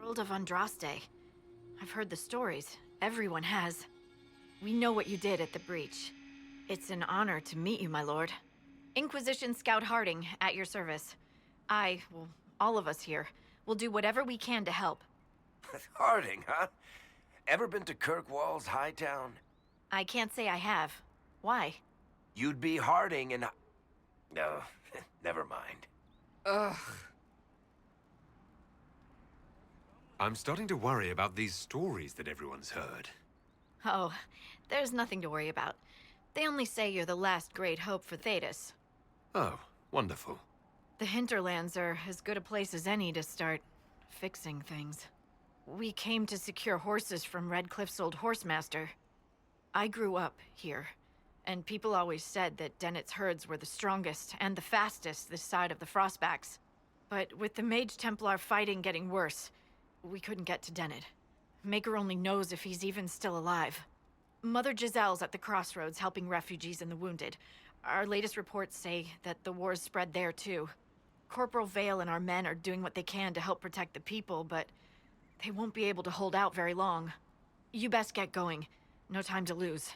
World of Andraste. I've heard the stories. Everyone has. We know what you did at the breach. It's an honor to meet you, my lord. Inquisition Scout Harding, at your service. Well, all of us here, will do whatever we can to help. Harding, huh? Ever been to Kirkwall's Hightown? I can't say I have. Why? You'd be Harding and... No, never mind. Ugh. I'm starting to worry about these stories that everyone's heard. Oh, there's nothing to worry about. They only say you're the last great hope for Thedas. Oh, wonderful. The hinterlands are as good a place as any to start fixing things. We came to secure horses from Redcliffe's old horsemaster. I grew up here, and people always said that Dennett's herds were the strongest and the fastest this side of the Frostbacks. But with the Mage Templar fighting getting worse, we couldn't get to Dennett. Maker only knows if he's even still alive. Mother Giselle's at the crossroads helping refugees and the wounded. Our latest reports say that the war's spread there too. Corporal Vale and our men are doing what they can to help protect the people, but they won't be able to hold out very long. You best get going. No time to lose.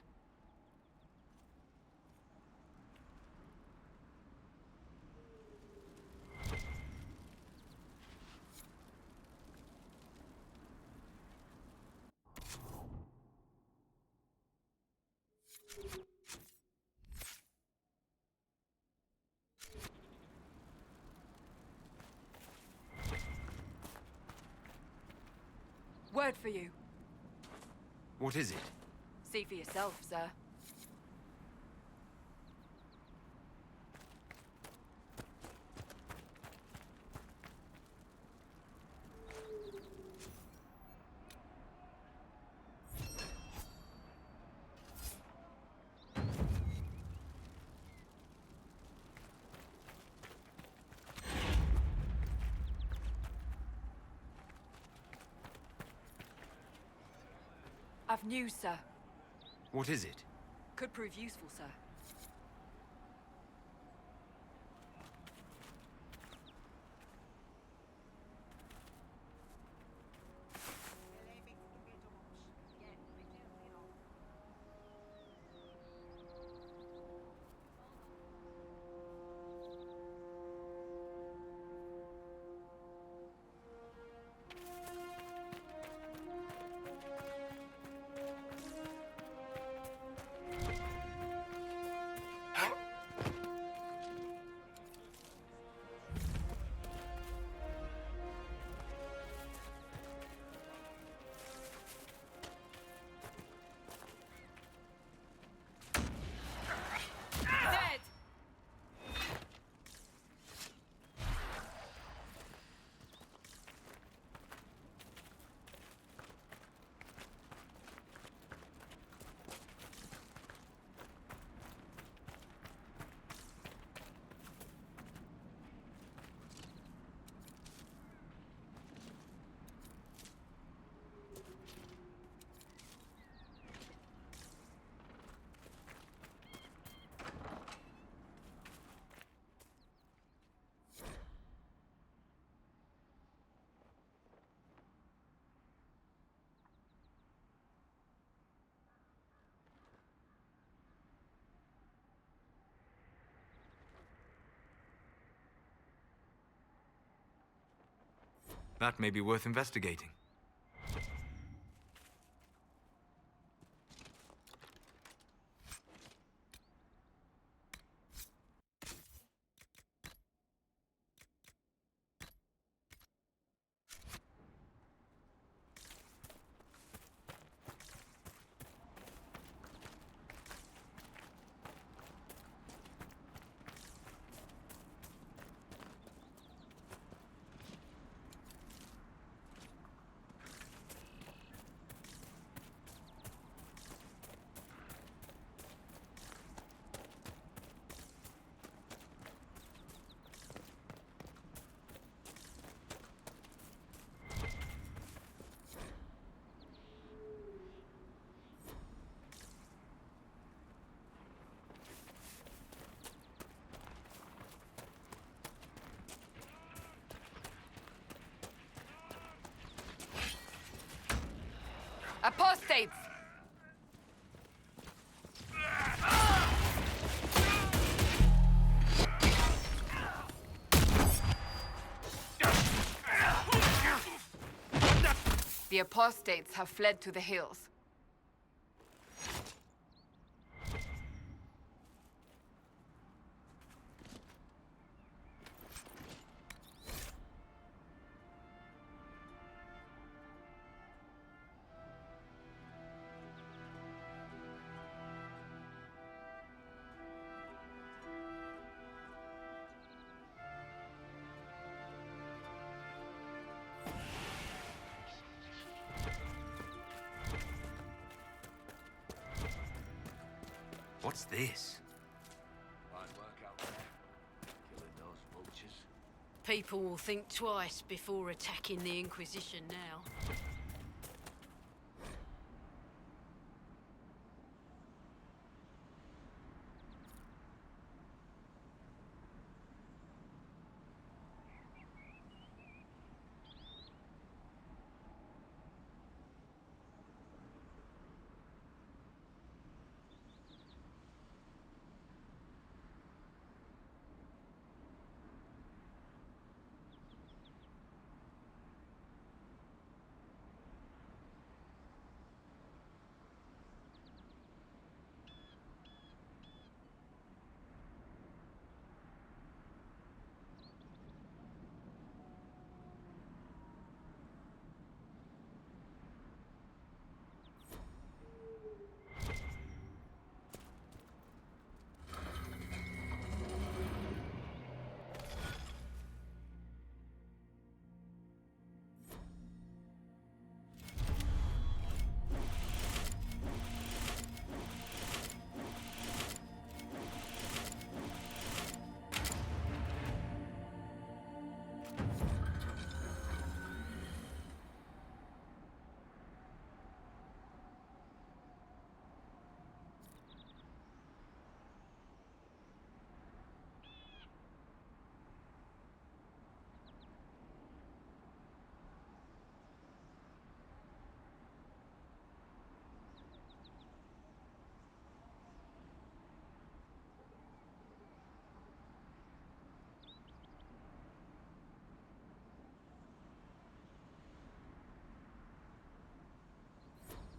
Word for you. What is it? See for yourself, sir. I've news, sir. What is it? Could prove useful, sir. Dead! That may be worth investigating. Apostates! The apostates have fled to the hills. What's this? Fine work out there. Killing those vultures. People will think twice before attacking the Inquisition now.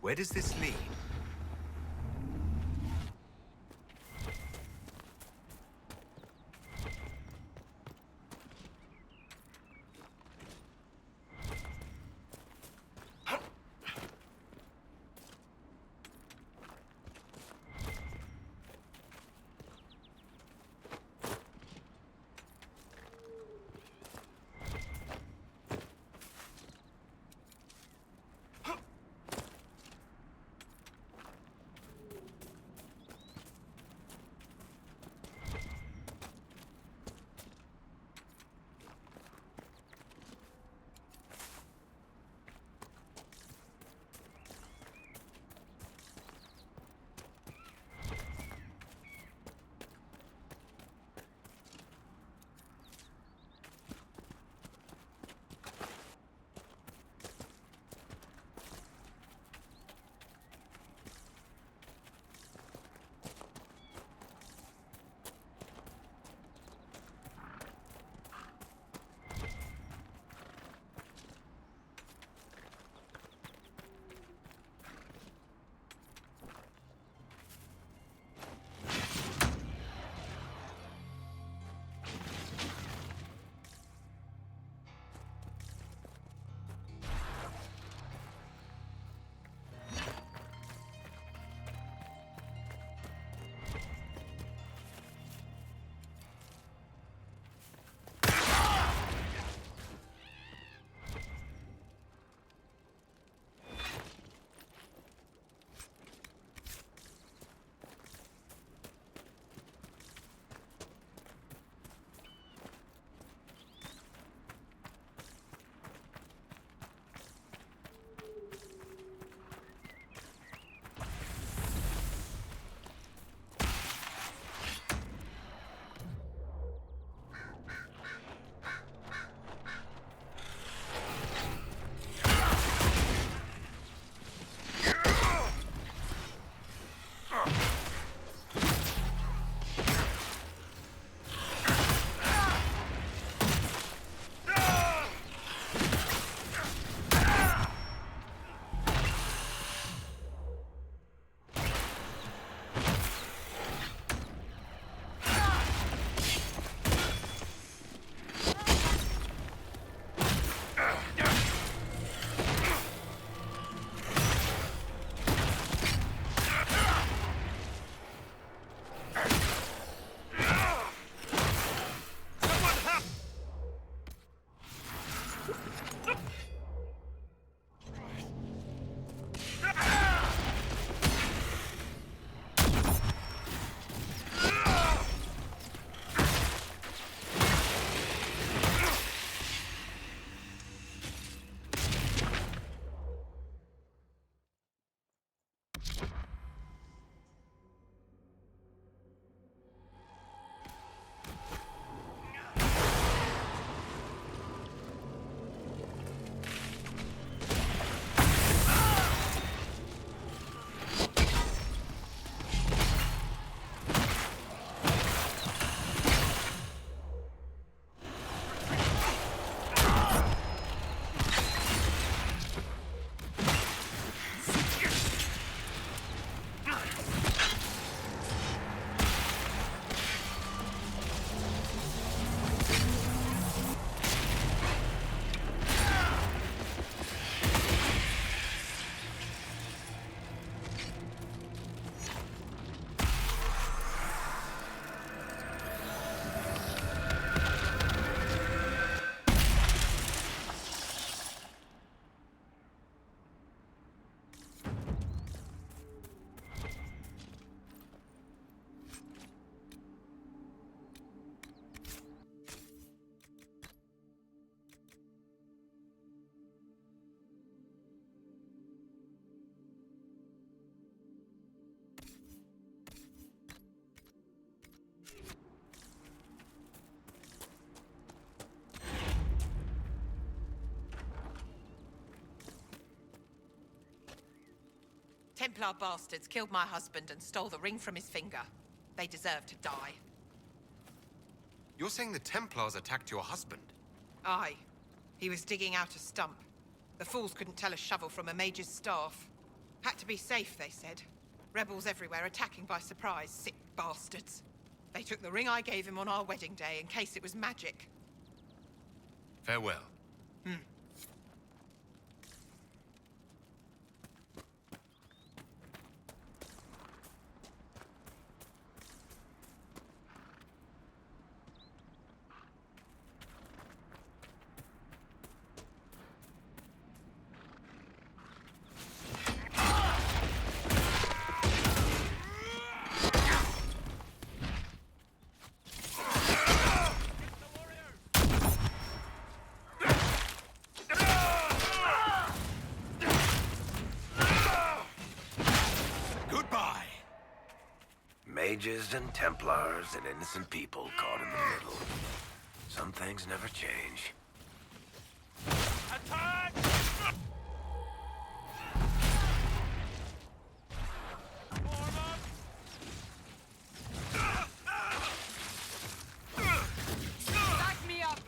Where does this lead? Templar bastards killed my husband and stole the ring from his finger. They deserve to die. You're saying the Templars attacked your husband? Aye. He was digging out a stump. The fools couldn't tell a shovel from a mage's staff. Had to be safe, they said. Rebels everywhere attacking by surprise, sick bastards. They took the ring I gave him on our wedding day in case it was magic. Farewell. Goodbye! Mages and Templars and innocent people caught in the middle. Some things never change. Attack! Back me up!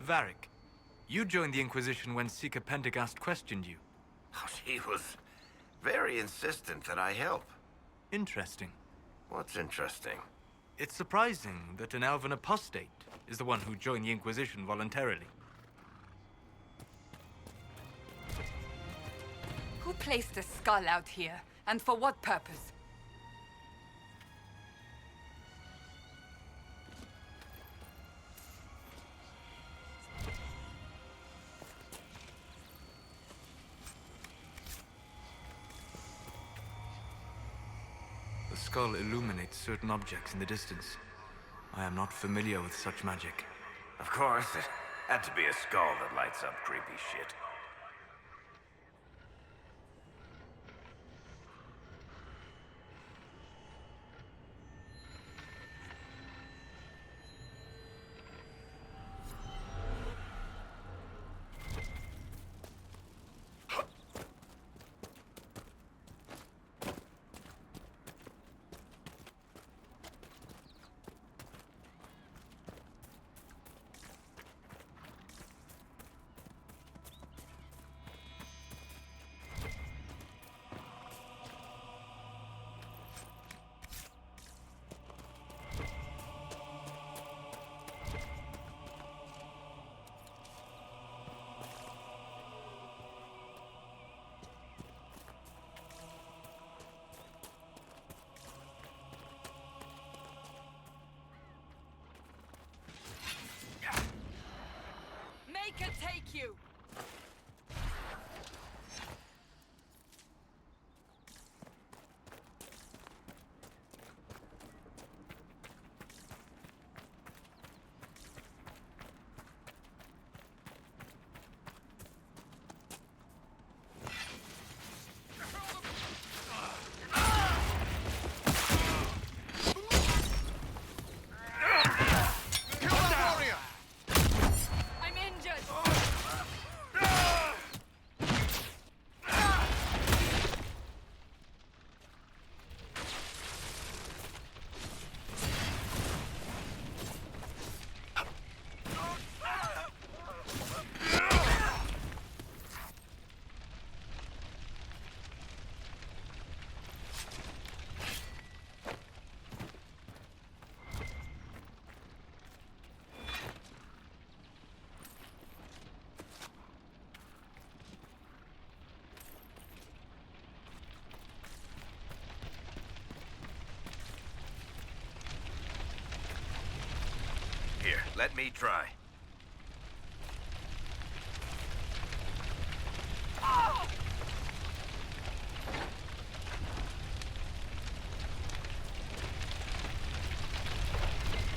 Varric, you joined the Inquisition when Seeker Pendergast questioned you. Oh, she was very insistent that I help. Interesting. What's interesting? It's surprising that an elven apostate is the one who joined the Inquisition voluntarily. Who placed a skull out here, and for what purpose? The skull illuminates certain objects in the distance. I am not familiar with such magic. Of course, it had to be a skull that lights up creepy shit. Make it take you! I'm injured! Here, let me try.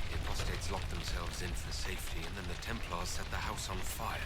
The apostates locked themselves in for safety, and then the Templars set the house on fire.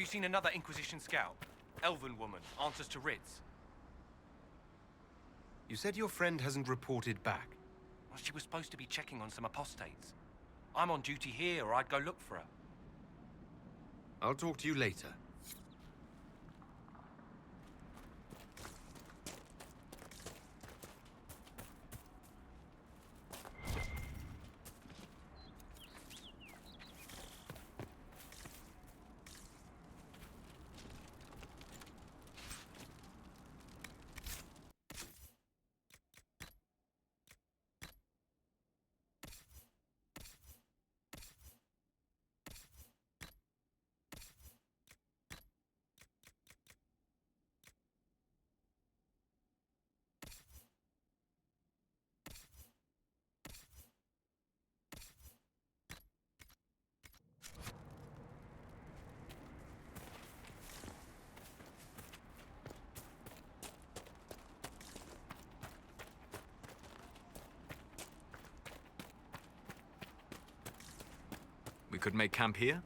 you seen another Inquisition scout? Elven woman, answers to writs. You said your friend hasn't reported back. Well, she was supposed to be checking on some apostates. I'm on duty here, or I'd go look for her. I'll talk to you later. We could make camp here?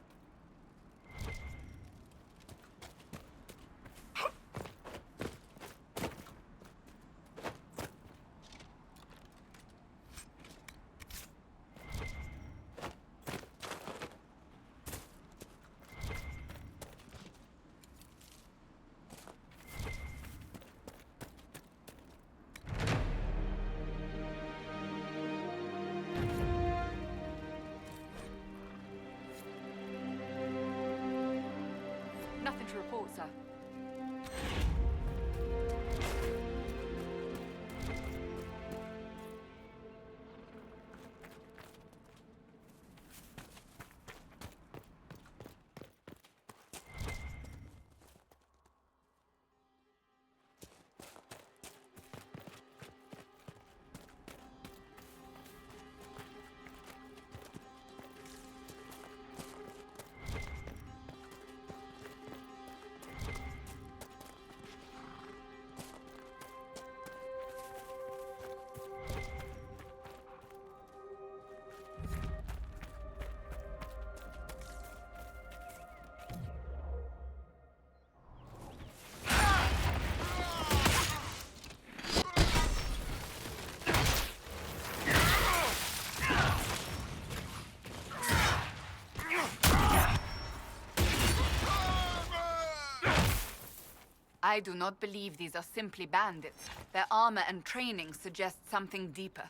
Nothing to report, sir. I do not believe these are simply bandits. Their armor and training suggest something deeper.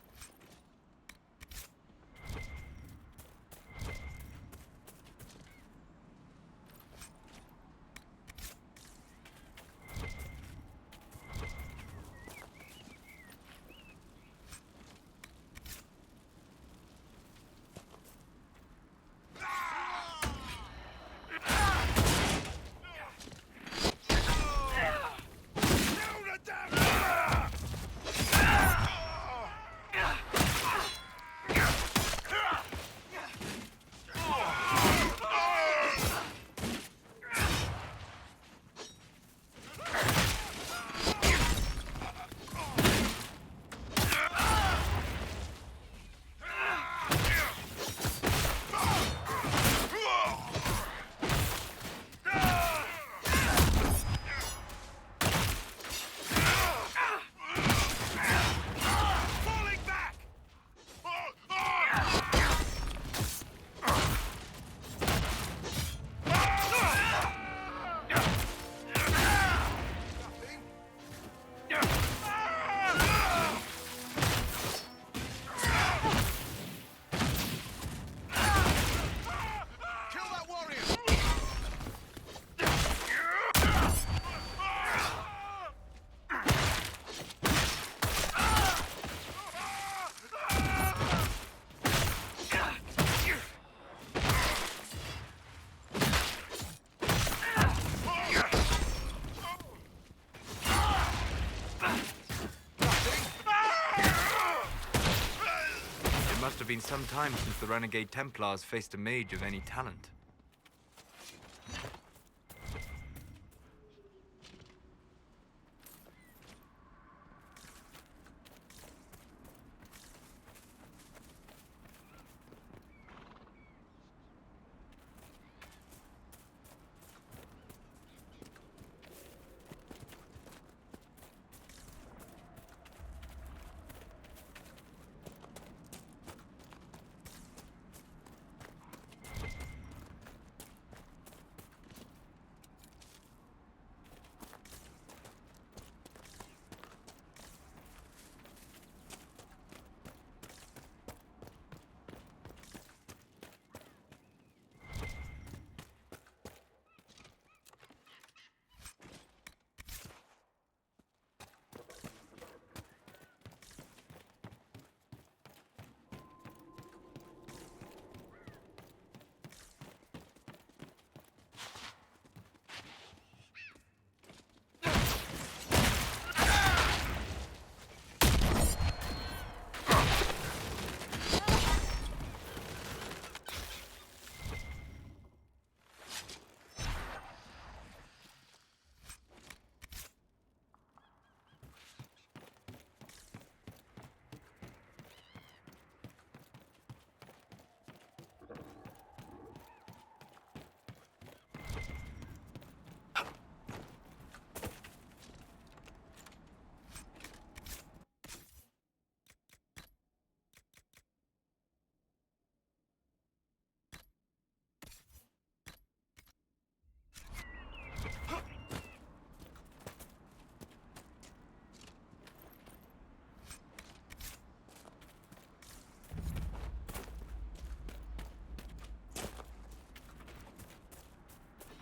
Must have been some time since the Renegade Templars faced a mage of any talent.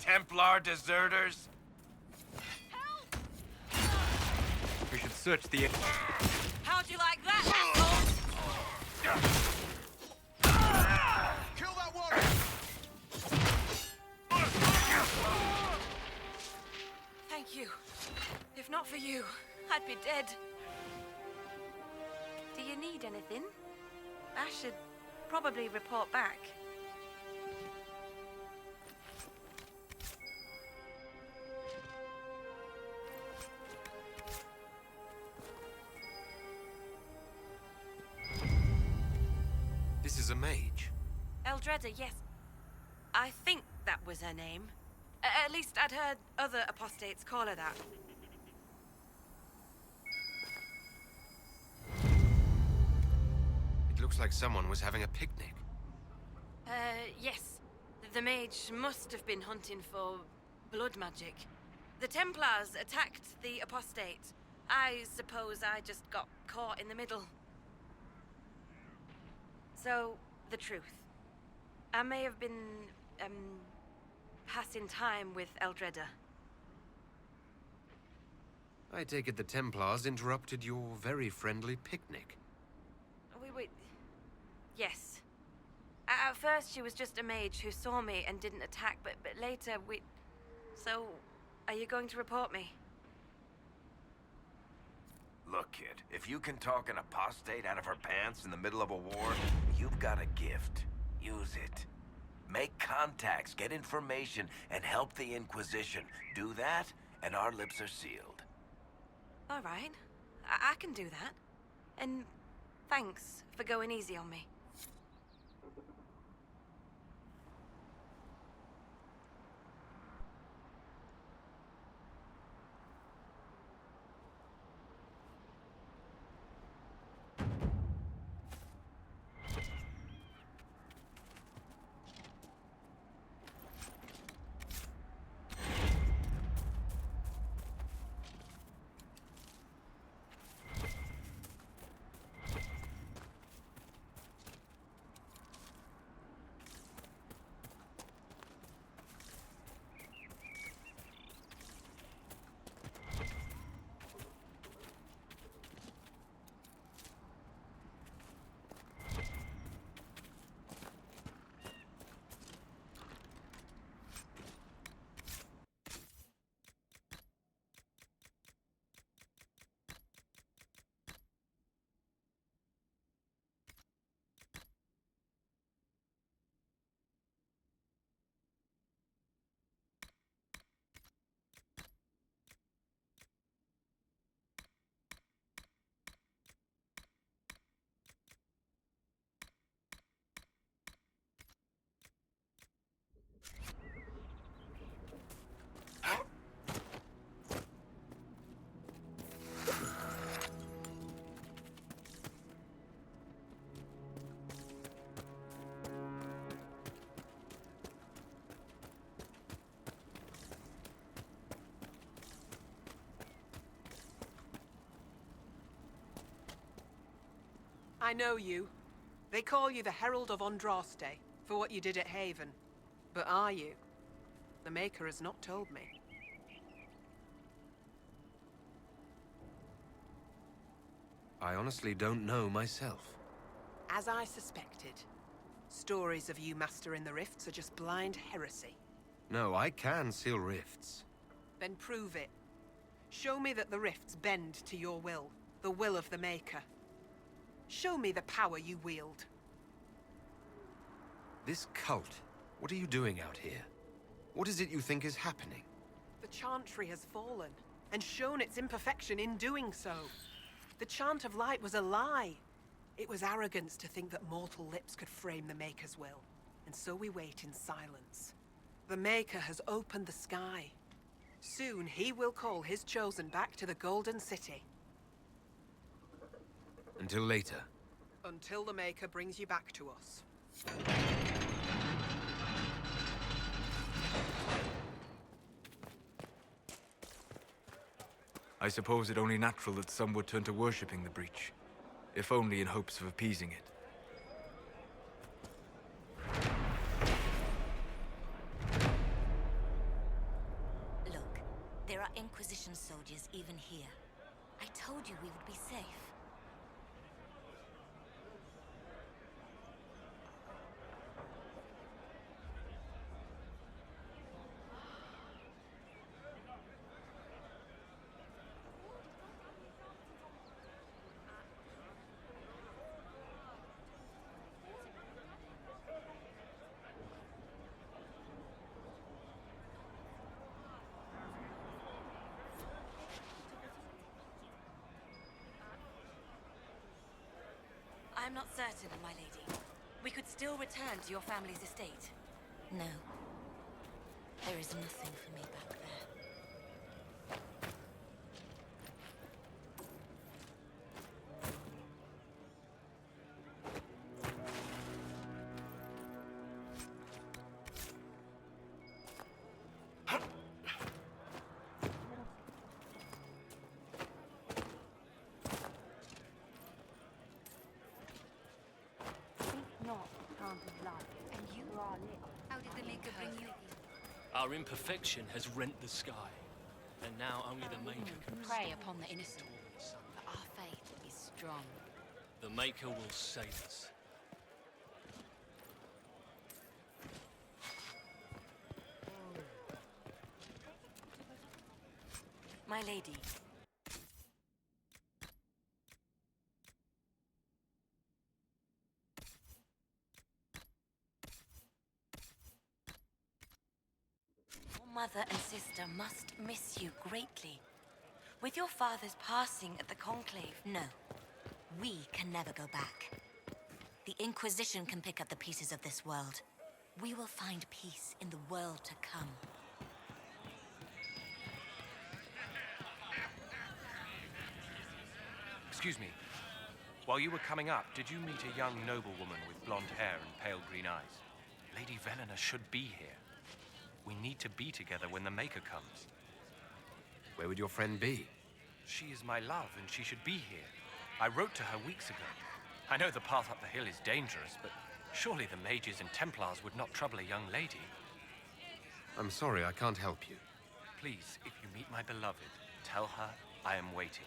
Templar deserters? We should search the... How'd you like that, asshole? Kill that one! Thank you. If not for you, I'd be dead. Do you need anything? I should probably report back. This is a mage. Eldreda, yes. I think that was her name. At least I'd heard other apostates call her that. It looks like someone was having a picnic. Yes. The mage must have been hunting for blood magic. The Templars attacked the apostate. I suppose I just got caught in the middle. So, the truth. I may have been, passing time with Eldreda. I take it the Templars interrupted your very friendly picnic. Yes. At first, she was just a mage who saw me and didn't attack, but later So, are you going to report me? Look, kid, if you can talk an apostate out of her pants in the middle of a war, you've got a gift. Use it. Make contacts, get information, and help the Inquisition. Do that, and our lips are sealed. All right. I can do that. And thanks for going easy on me. I know you. They call you the Herald of Andraste for what you did at Haven. But are you? The Maker has not told me. I honestly don't know myself. As I suspected. Stories of you mastering the rifts are just blind heresy. No, I can seal rifts. Then prove it. Show me that the rifts bend to your will, the will of the Maker. Show me the power you wield. This cult, what are you doing out here? What is it you think is happening? The Chantry has fallen, and shown its imperfection in doing so. The Chant of Light was a lie. It was arrogance to think that mortal lips could frame the Maker's will, and so we wait in silence. The Maker has opened the sky. Soon he will call his chosen back to the Golden City. Until later. Until the Maker brings you back to us. I suppose it only natural that some would turn to worshipping the breach, if only in hopes of appeasing it. Inquisition soldiers even here. I told you we would be safe. I'm not certain, my lady. We could still return to your family's estate. No. There is nothing for me back there. How did the Maker bring you? Our imperfection has rent the sky, and now only the Maker can Prey upon the innocent. But our faith is strong. The Maker will save us. My lady. Your mother and sister must miss you greatly. With your father's passing at the Conclave, No. We can never go back. The Inquisition can pick up the pieces of this world. We will find peace in the world to come. Excuse me. While you were coming up, did you meet a young noblewoman with blonde hair and pale green eyes? Lady Velena should be here. We need to be together when the Maker comes. Where would your friend be? She is my love, and she should be here. I wrote to her weeks ago. I know the path up the hill is dangerous, but surely the mages and Templars would not trouble a young lady. I'm sorry, I can't help you. Please, if you meet my beloved, tell her I am waiting.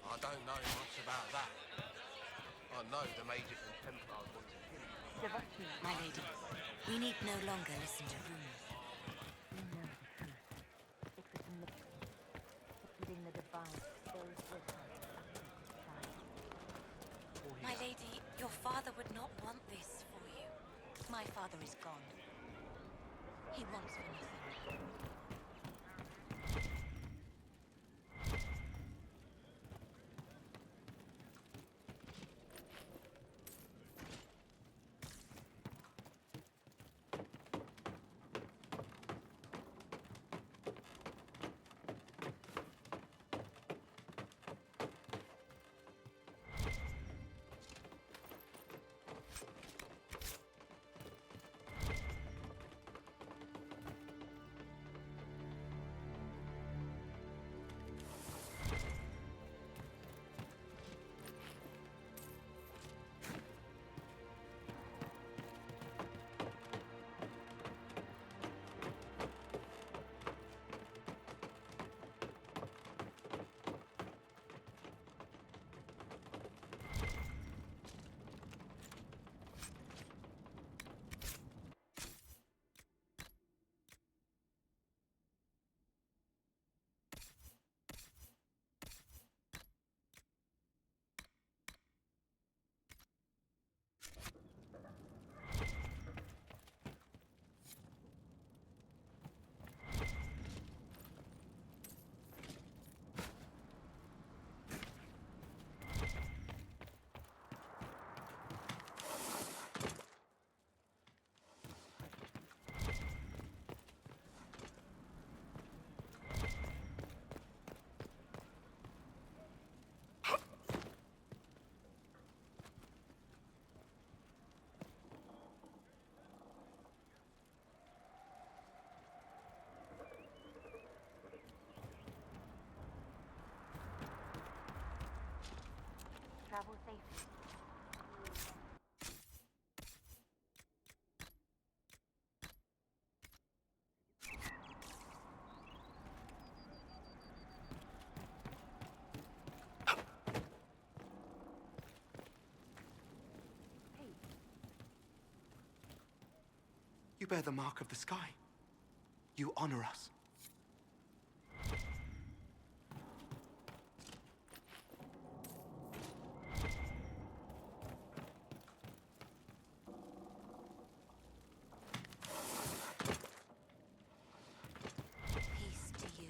I don't know much about that. I know the Mages and Templars want to kill you. My lady, we need no longer listen to rumors. My lady, your father would not want this for you. My father is gone. He wants for nothing. bear the mark of the sky. You honor us. Peace to you.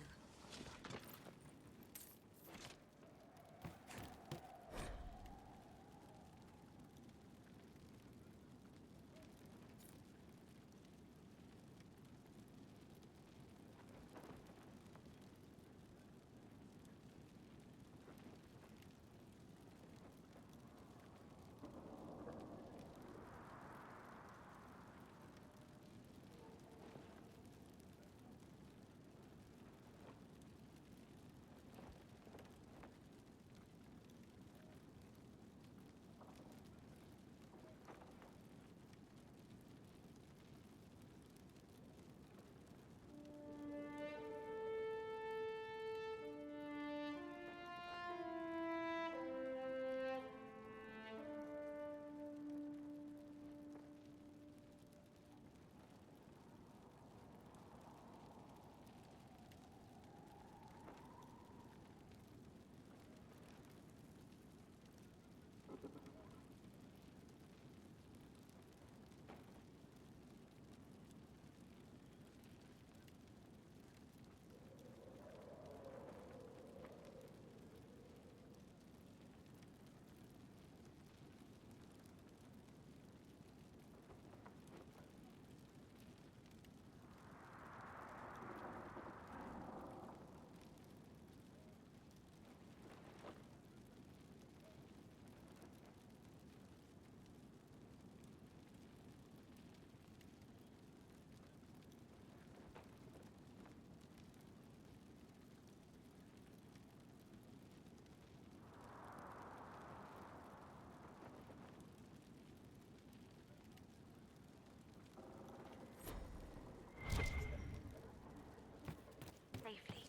Safely.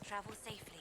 Travel safely.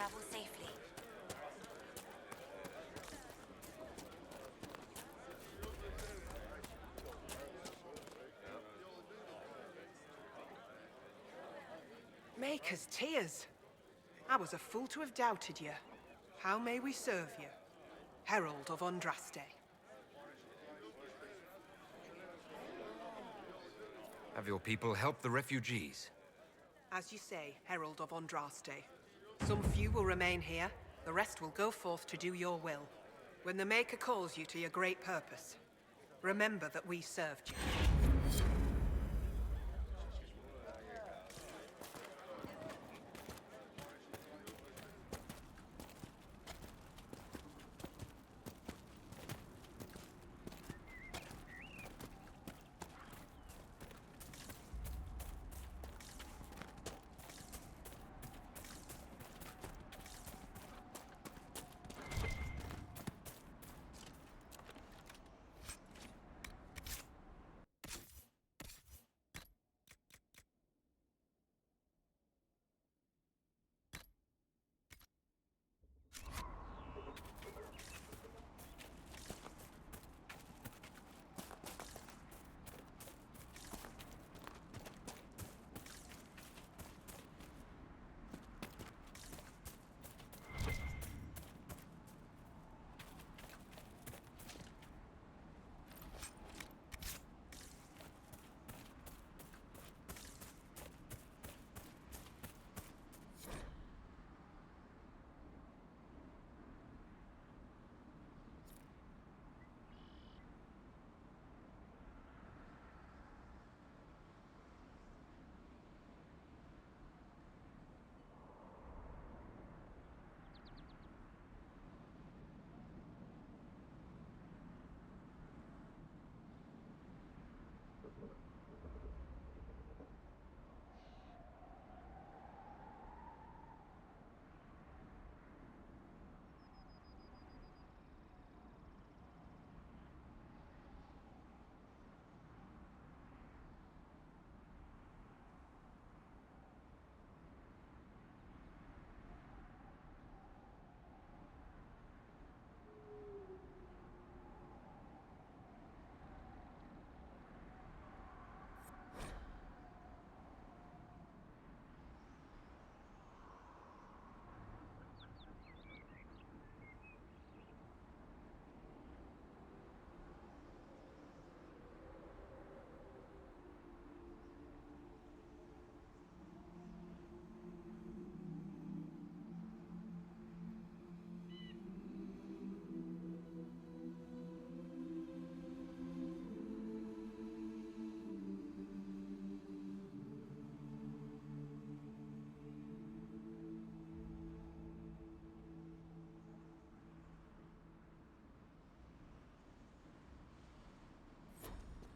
travel safely. Maker's tears. I was a fool to have doubted you. How may we serve you? Herald of Andraste. Have your people helped the refugees? As you say, Herald of Andraste. Some few will remain here, the rest will go forth to do your will. When the Maker calls you to your great purpose, remember that we served you.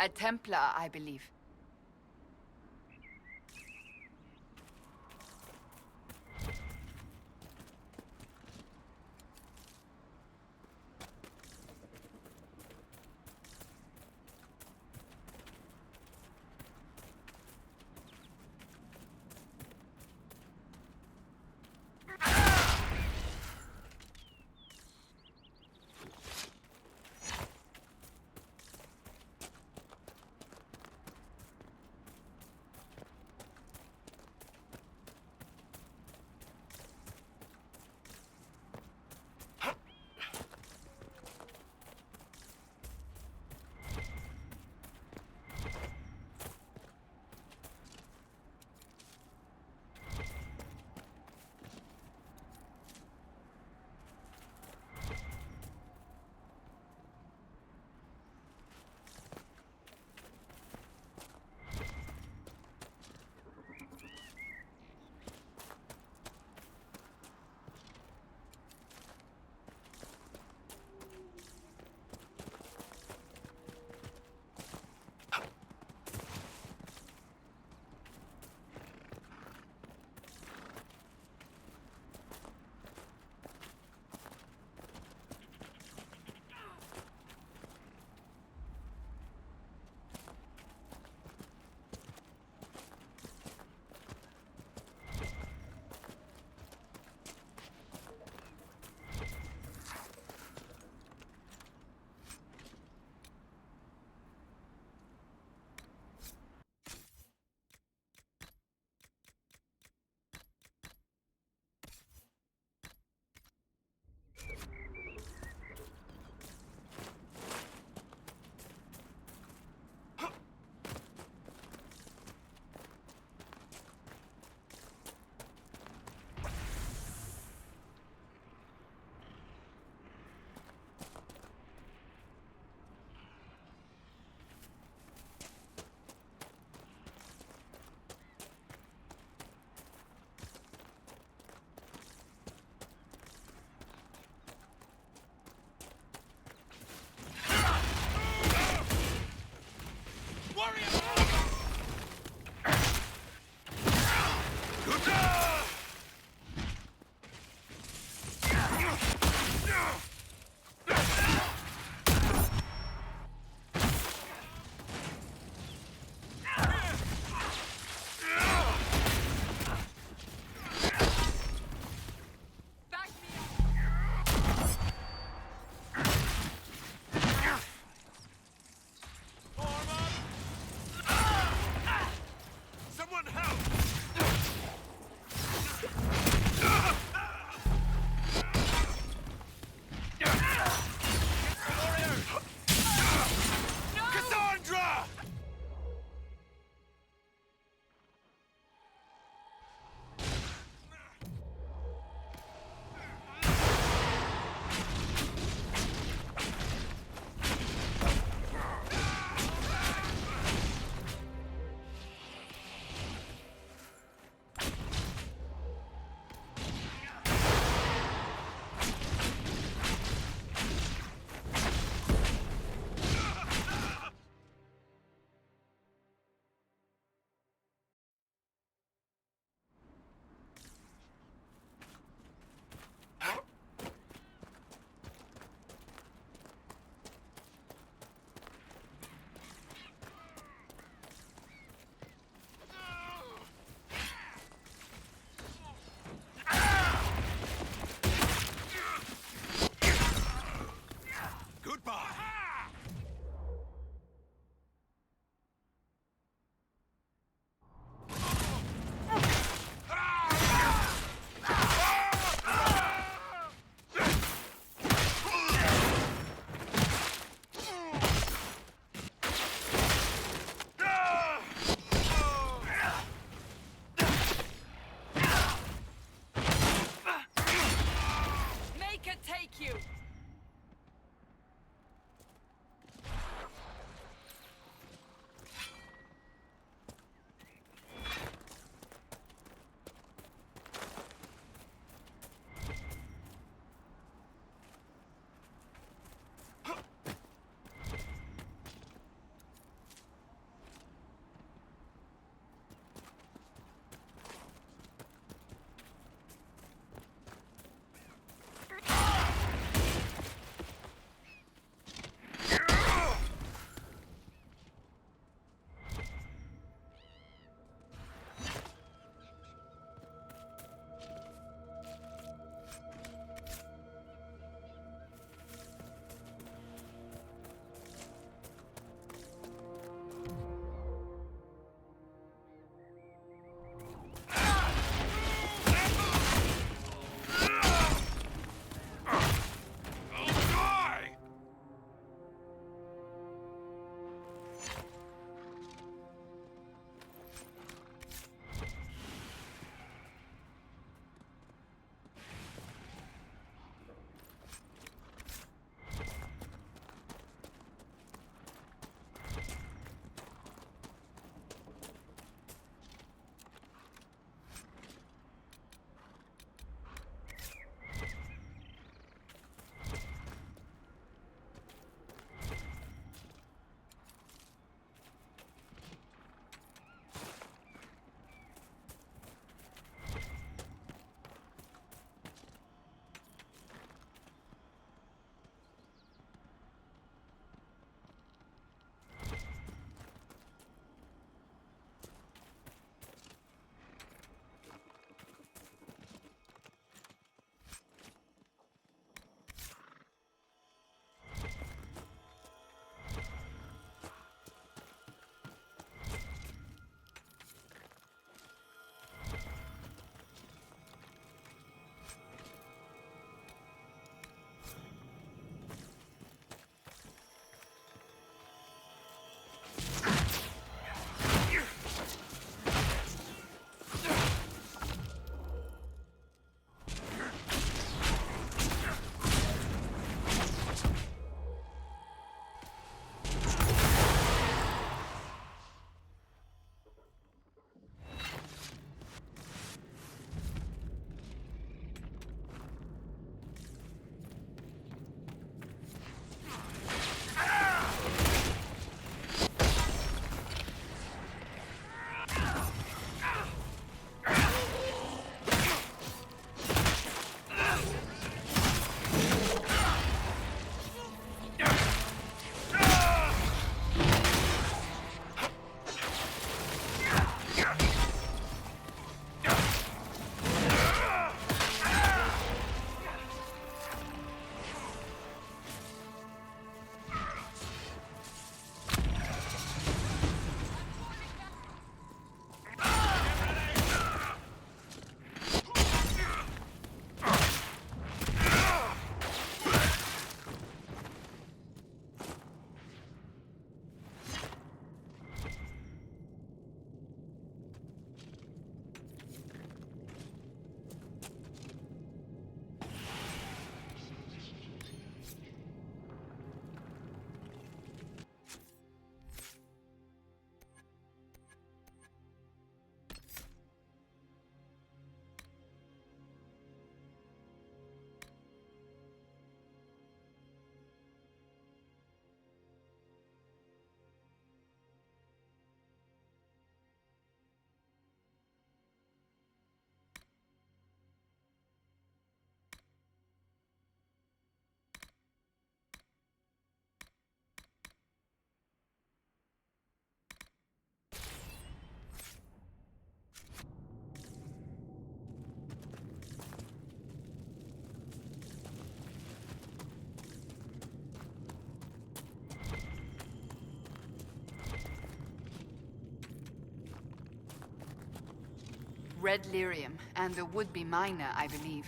A Templar, I believe. red lyrium, and a would-be miner, I believe.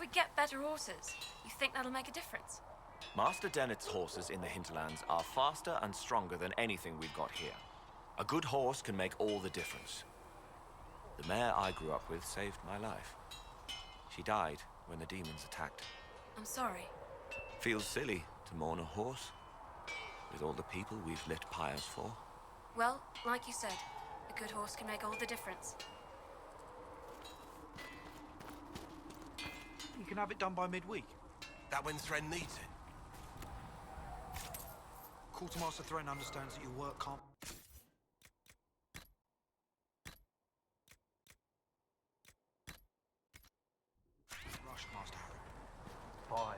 we get better horses, you think that'll make a difference? Master Dennett's horses in the hinterlands are faster and stronger than anything we've got here. A good horse can make all the difference. The mare I grew up with saved my life. She died when the demons attacked. I'm sorry. Feels silly to mourn a horse, with all the people we've lit pyres for. Well, like you said, a good horse can make all the difference. You can have it done by midweek. That when Thren needs it. Quartermaster Thren understands that your work can't... Rush, Master Harry. 5.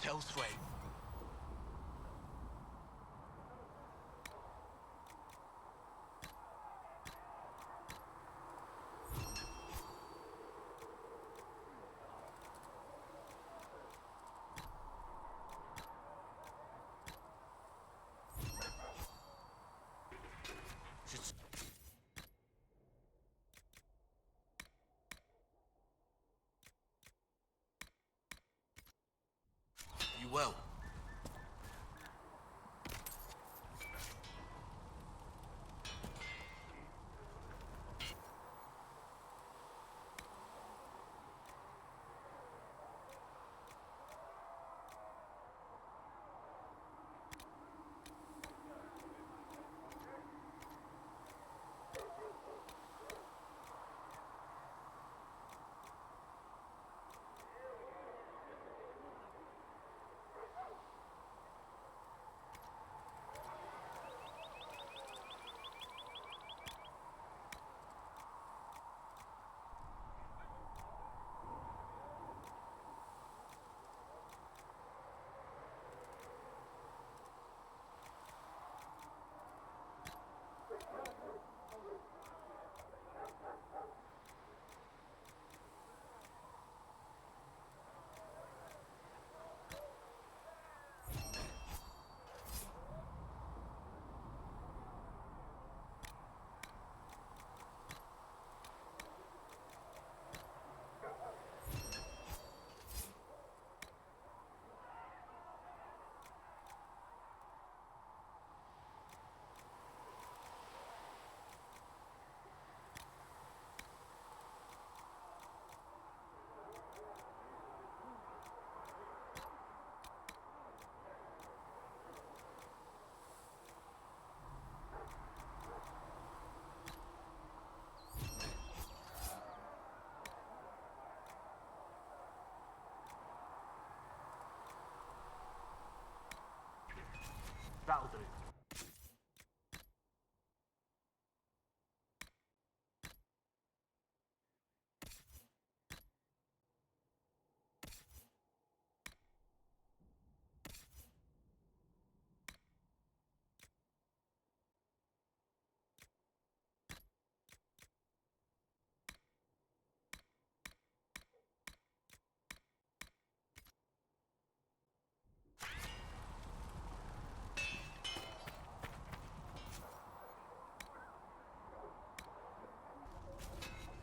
Tell Thren. You well?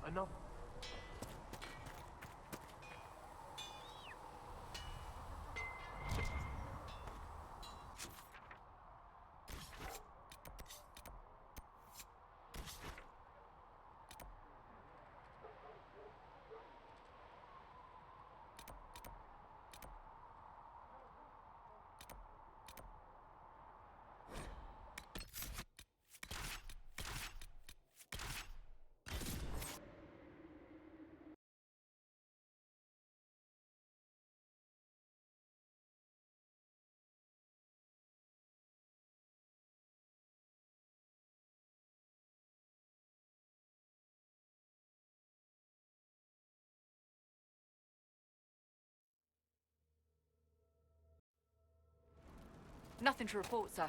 Enough. Nothing to report, sir.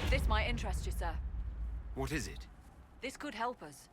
This might interest you, sir. What is it? This could help us.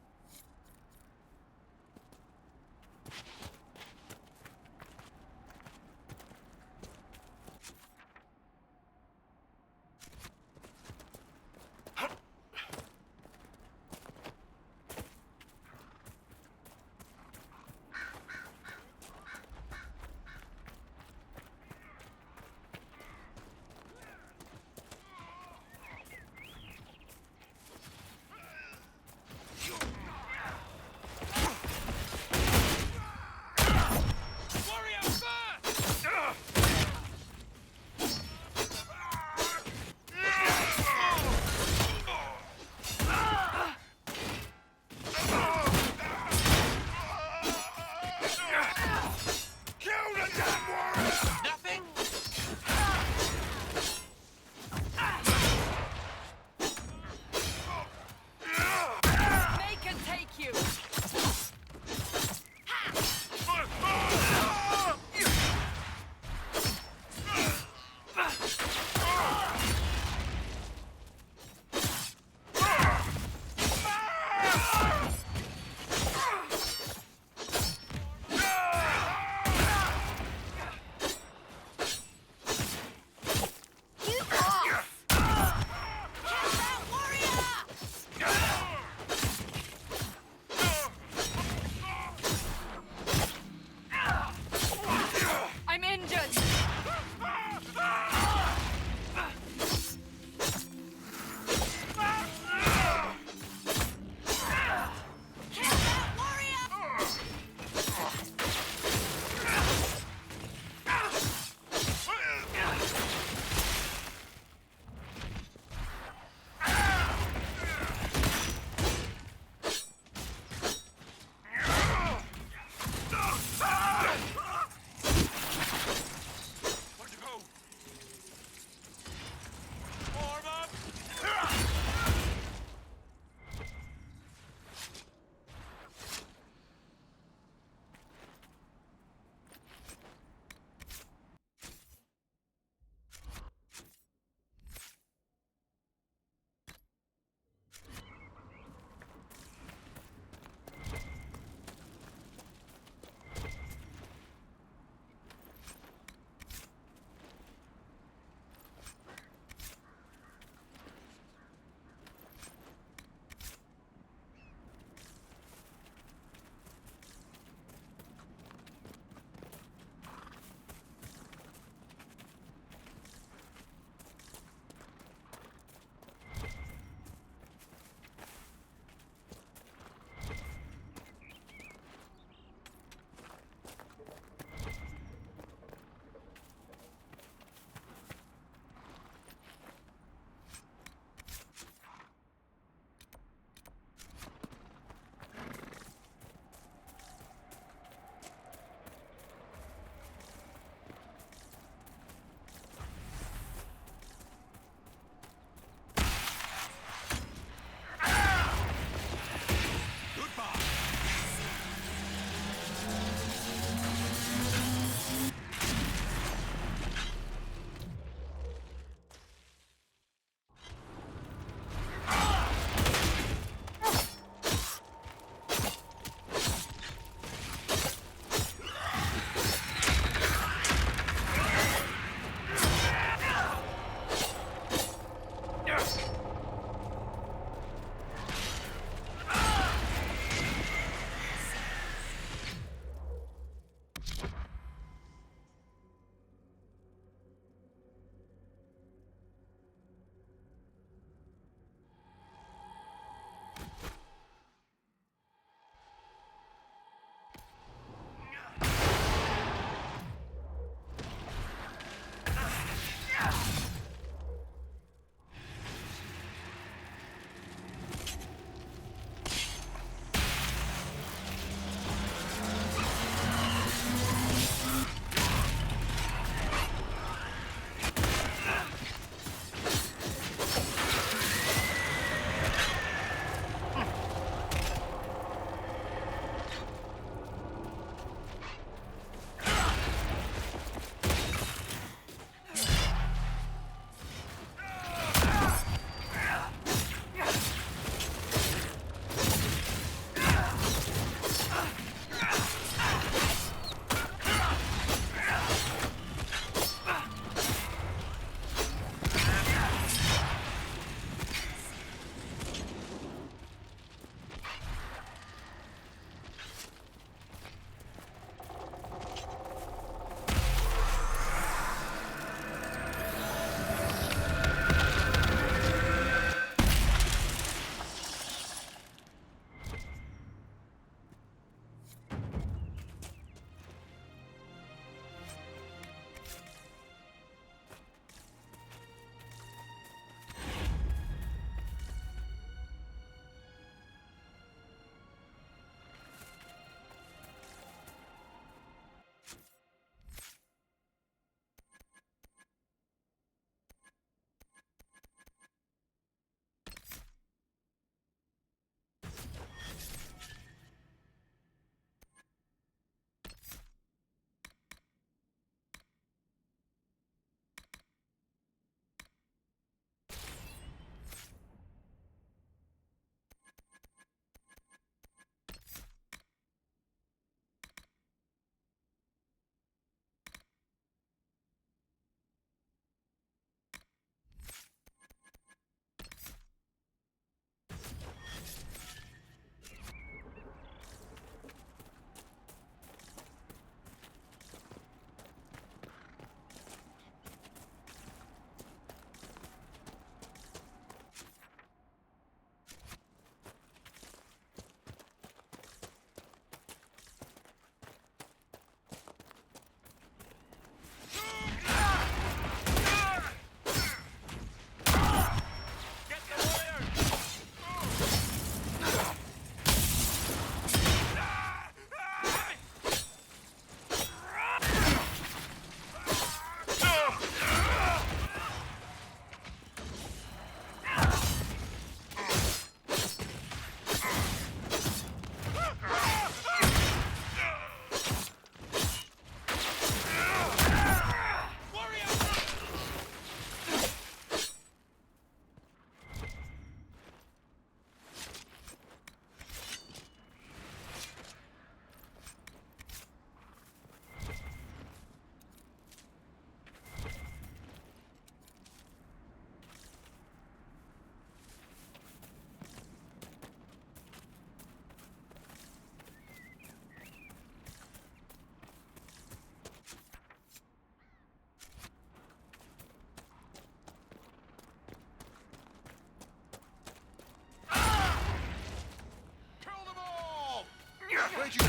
you...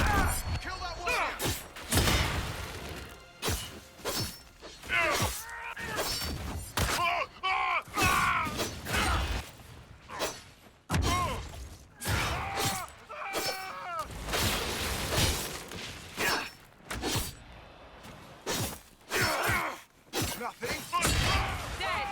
Kill that one! Nothing. Dead!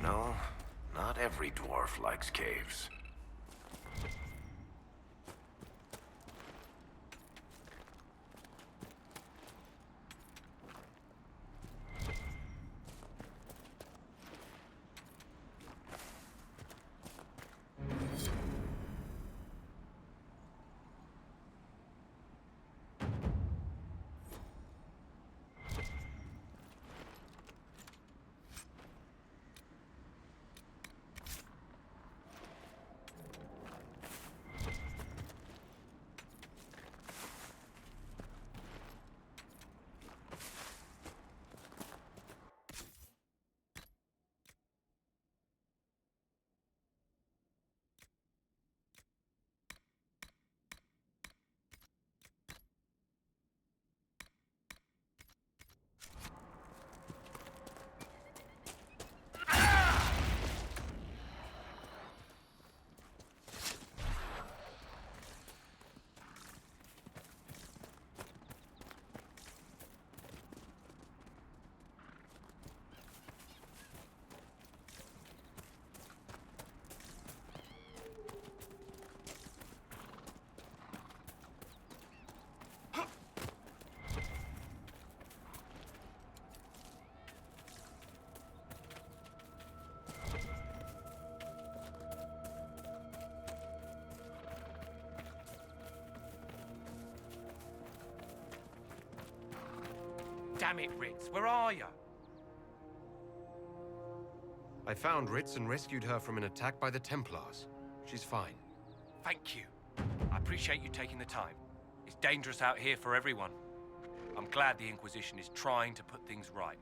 know, not every dwarf likes caves. Damn it, Ritz, where are you? I found Ritz and rescued her from an attack by the Templars. She's fine. Thank you. I appreciate you taking the time. It's dangerous out here for everyone. I'm glad the Inquisition is trying to put things right.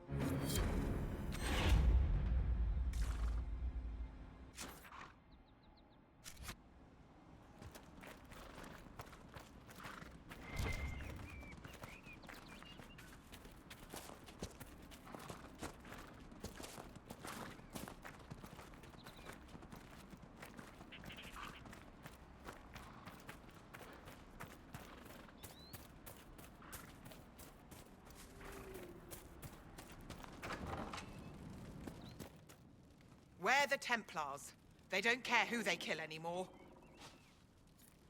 We're the Templars. They don't care who they kill anymore.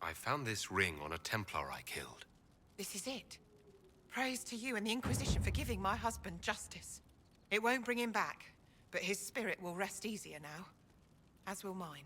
I found this ring on a Templar I killed. This is it. Praise to you and the Inquisition for giving my husband justice. It won't bring him back, but his spirit will rest easier now. As will mine.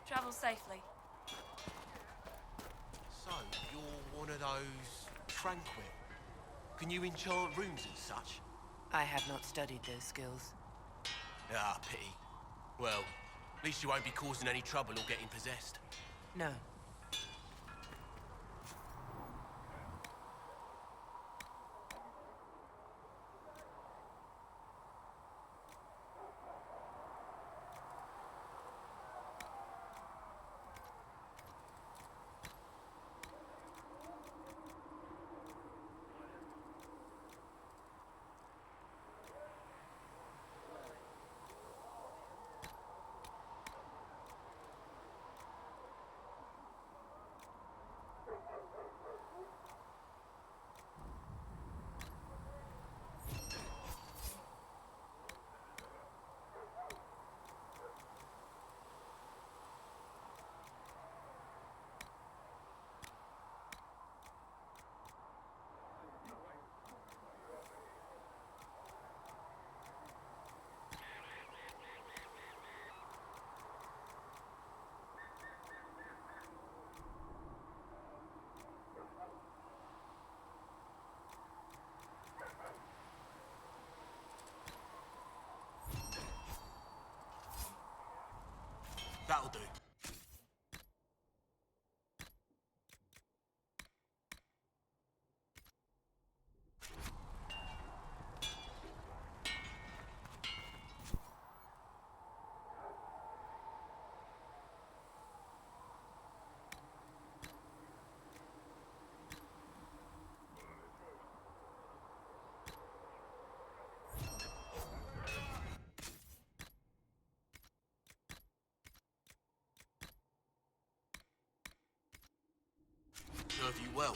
Travel safely. So, you're one of those tranquil. Can you enchant rooms and such? I have not studied those skills. Ah, pity. Well, at least you won't be causing any trouble or getting possessed. No. That'll do. Serve you well.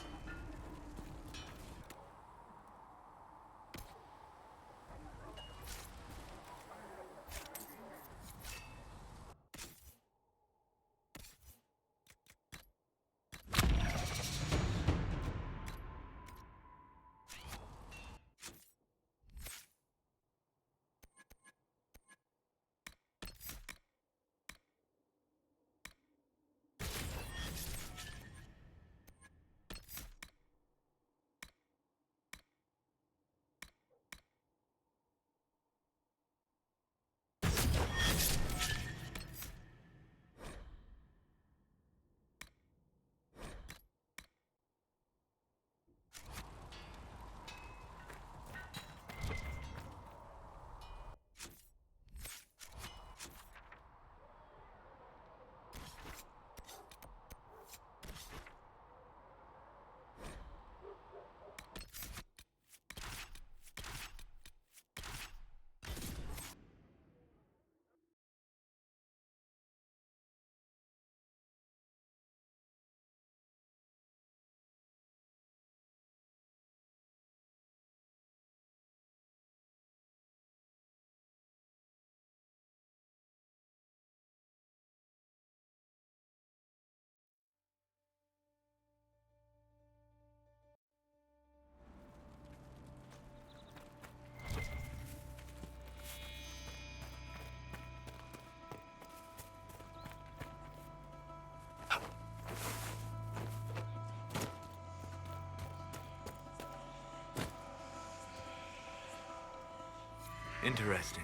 Interesting.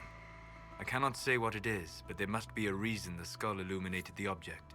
I cannot say what it is, but there must be a reason the skull illuminated the object.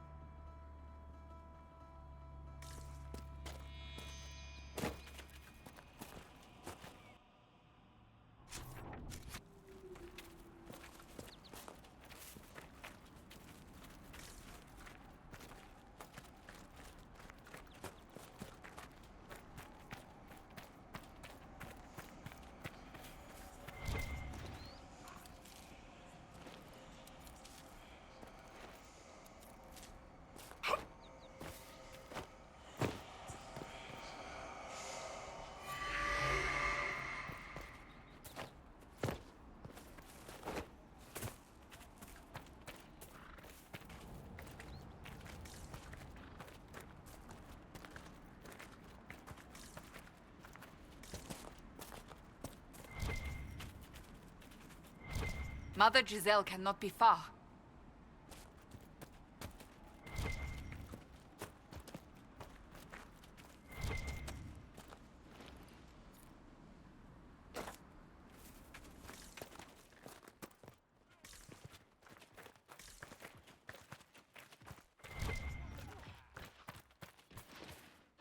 Mother Giselle cannot be far.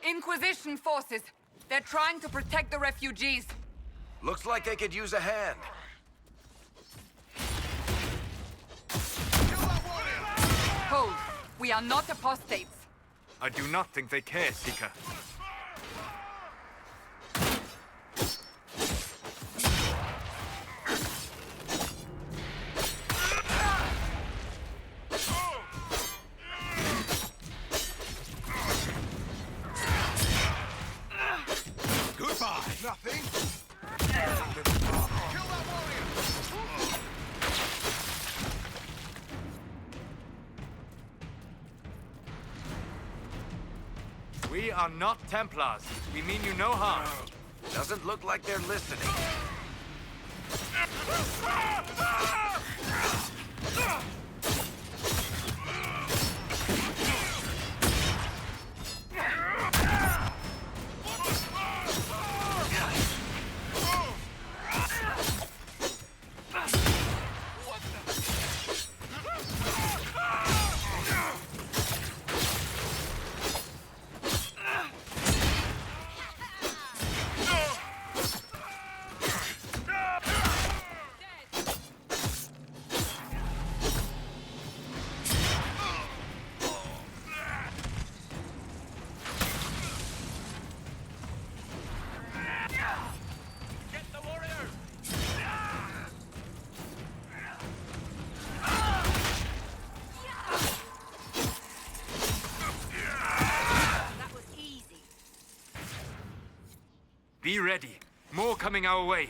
Inquisition forces! They're trying to protect the refugees! Looks like they could use a hand. Hold. We are not apostates. I do not think they care, Seeker. Goodbye. Nothing. Kill that warrior. We are not Templars. We mean you no harm. Doesn't look like they're listening. Be ready. More coming our way.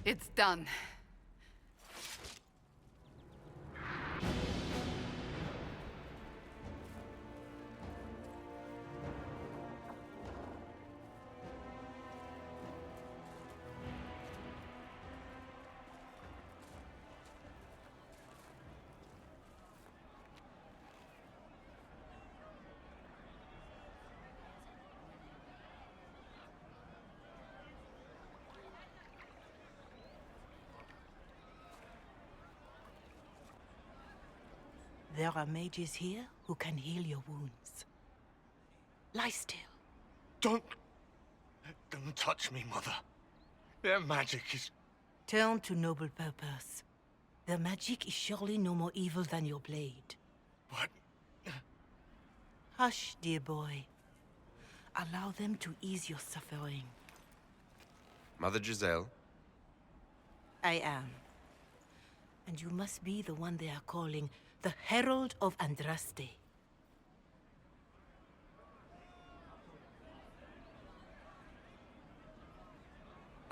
It's done. There are mages here who can heal your wounds. Lie still. Don't let them touch me, Mother. Their magic is... Turn to noble purpose. Their magic is surely no more evil than your blade. What? Hush, dear boy. Allow them to ease your suffering. Mother Giselle? I am. And you must be the one they are calling the Herald of Andraste.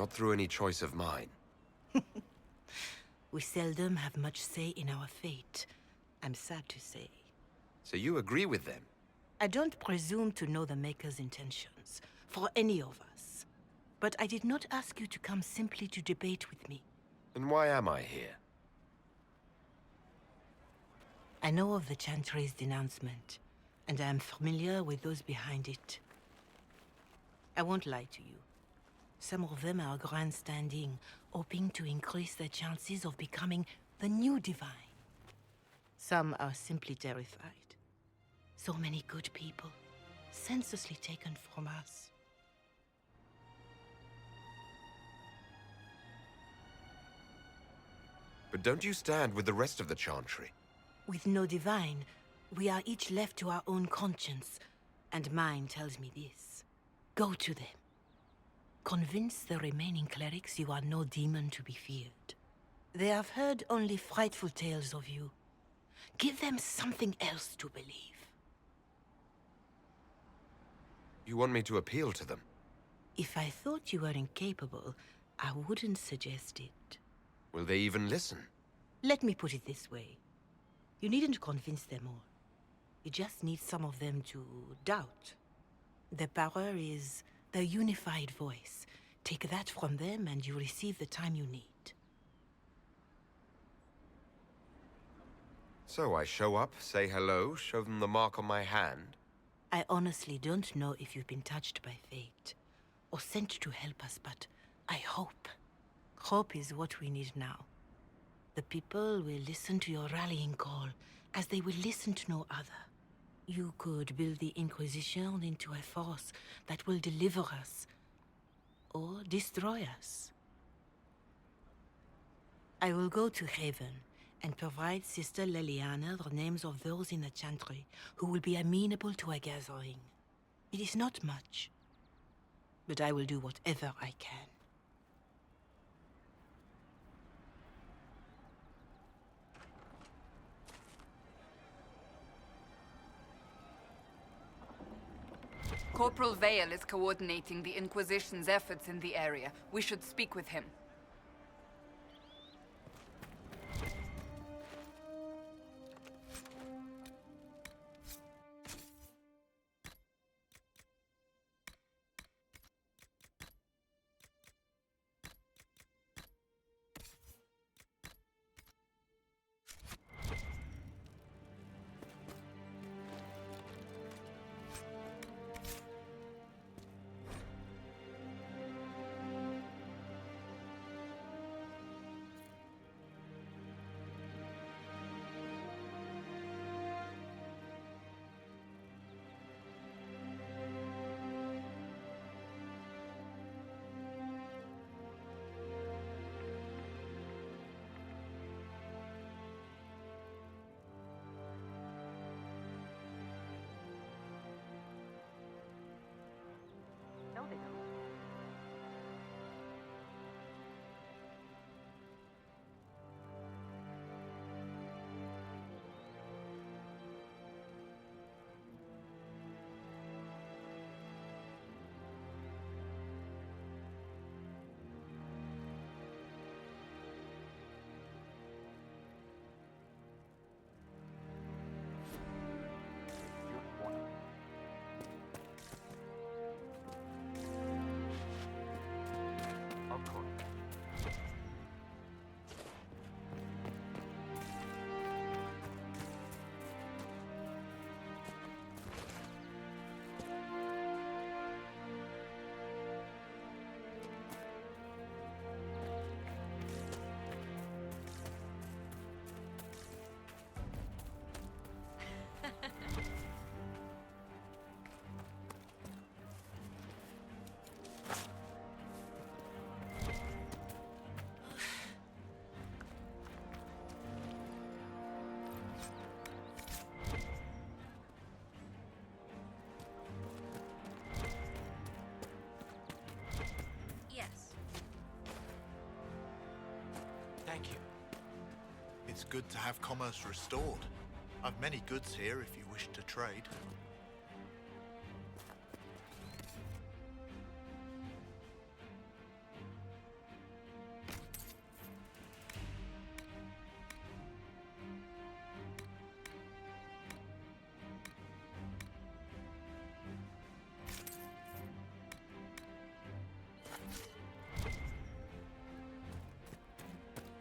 Not through any choice of mine. We seldom have much say in our fate, I'm sad to say. So you agree with them? I don't presume to know the Maker's intentions, for any of us. But I did not ask you to come simply to debate with me. Then why am I here? I know of the Chantry's denouncement, and I am familiar with those behind it. I won't lie to you. Some of them are grandstanding, hoping to increase their chances of becoming the new divine. Some are simply terrified. So many good people, senselessly taken from us. But don't you stand with the rest of the Chantry? With no divine, we are each left to our own conscience, and mine tells me this. Go to them. Convince the remaining clerics you are no demon to be feared. They have heard only frightful tales of you. Give them something else to believe. You want me to appeal to them? If I thought you were incapable, I wouldn't suggest it. Will they even listen? Let me put it this way. You needn't convince them all. You just need some of them to doubt. Their power is their unified voice. Take that from them and you receive the time you need. So I show up, say hello, show them the mark on my hand? I honestly don't know if you've been touched by fate, or sent to help us, but I hope. Hope is what we need now. The people will listen to your rallying call, as they will listen to no other. You could build the Inquisition into a force that will deliver us or destroy us. I will go to Haven and provide Sister Leliana the names of those in the Chantry who will be amenable to a gathering. It is not much, but I will do whatever I can. Corporal Vale is coordinating the Inquisition's efforts in the area. We should speak with him. No, they don't. Of course. Yes. Thank you. It's good to have commerce restored. I've many goods here if you wish to trade.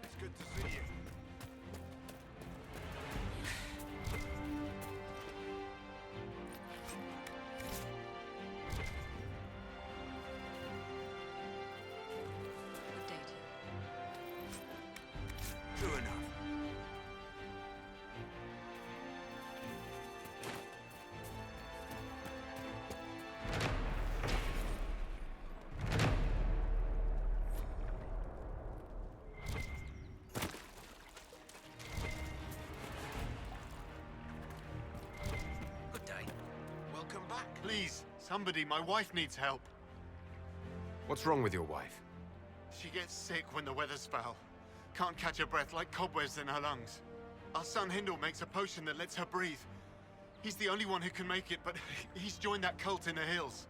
It's good to see you. Good day to you. True enough. Good day. Welcome back. Please, somebody, my wife needs help. What's wrong with your wife? She gets sick when the weather's foul. Can't catch her breath, like cobwebs in her lungs. Our son Hindle makes a potion that lets her breathe. He's the only one who can make it, but he's joined that cult in the hills.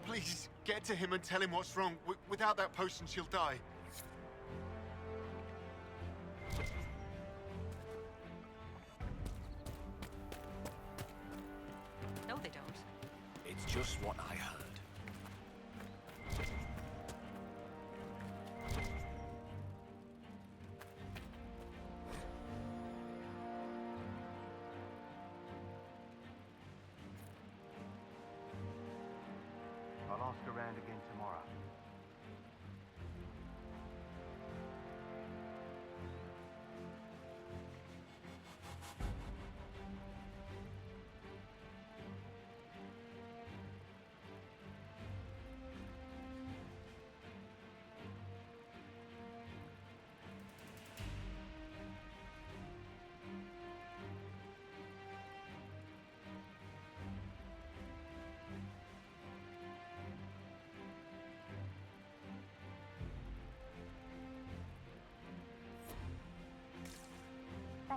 Please, get to him and tell him what's wrong. Without that potion, she'll die. No, they don't. It's just what I heard. I'll ask around again tomorrow.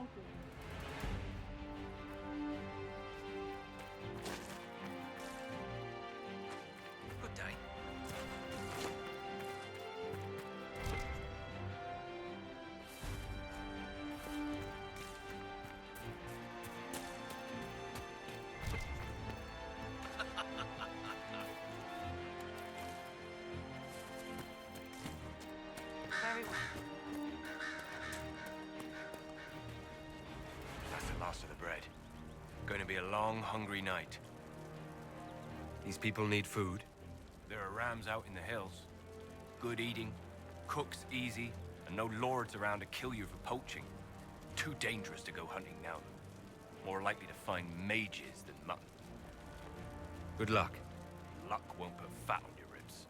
donkey. Good day. Very well. That's the last of the bread. Going to be a long, hungry night. These people need food. There are rams out in the hills. Good eating, cooks easy, and no lords around to kill you for poaching. Too dangerous to go hunting now. More likely to find mages than mutton. Good luck. Luck won't put fat on your ribs.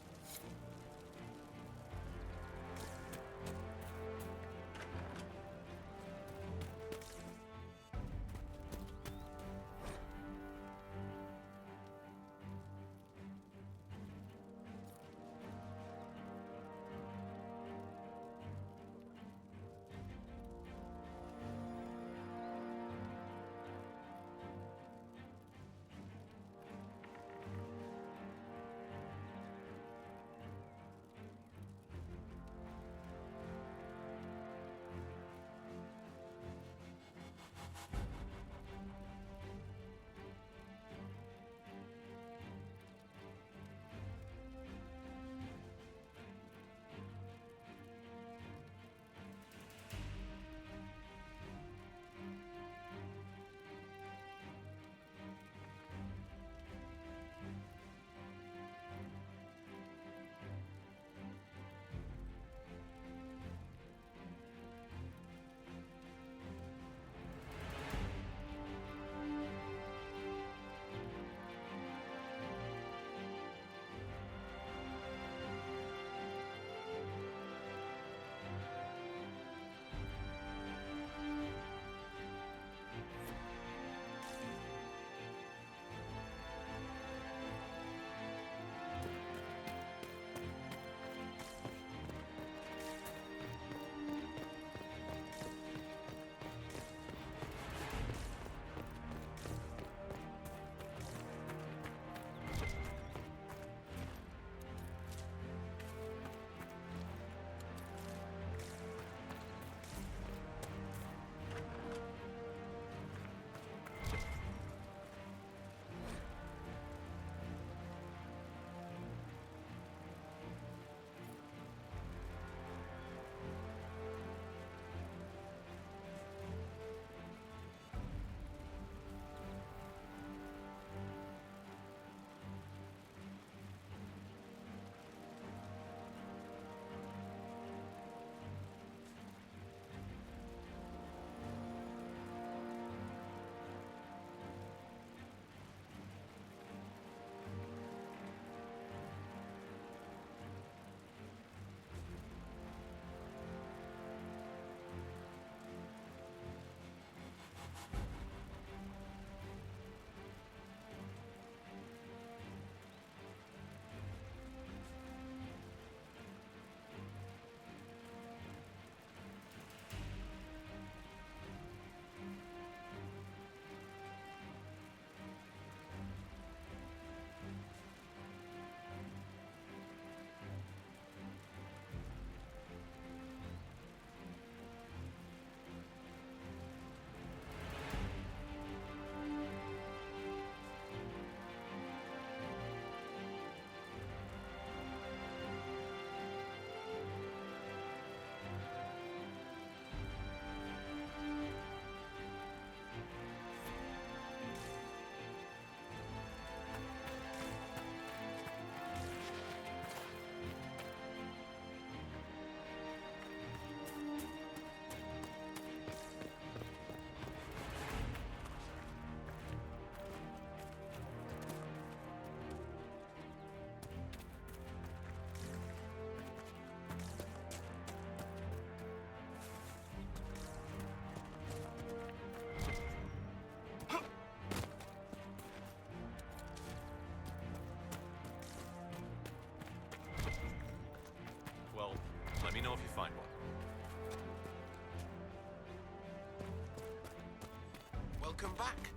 come back?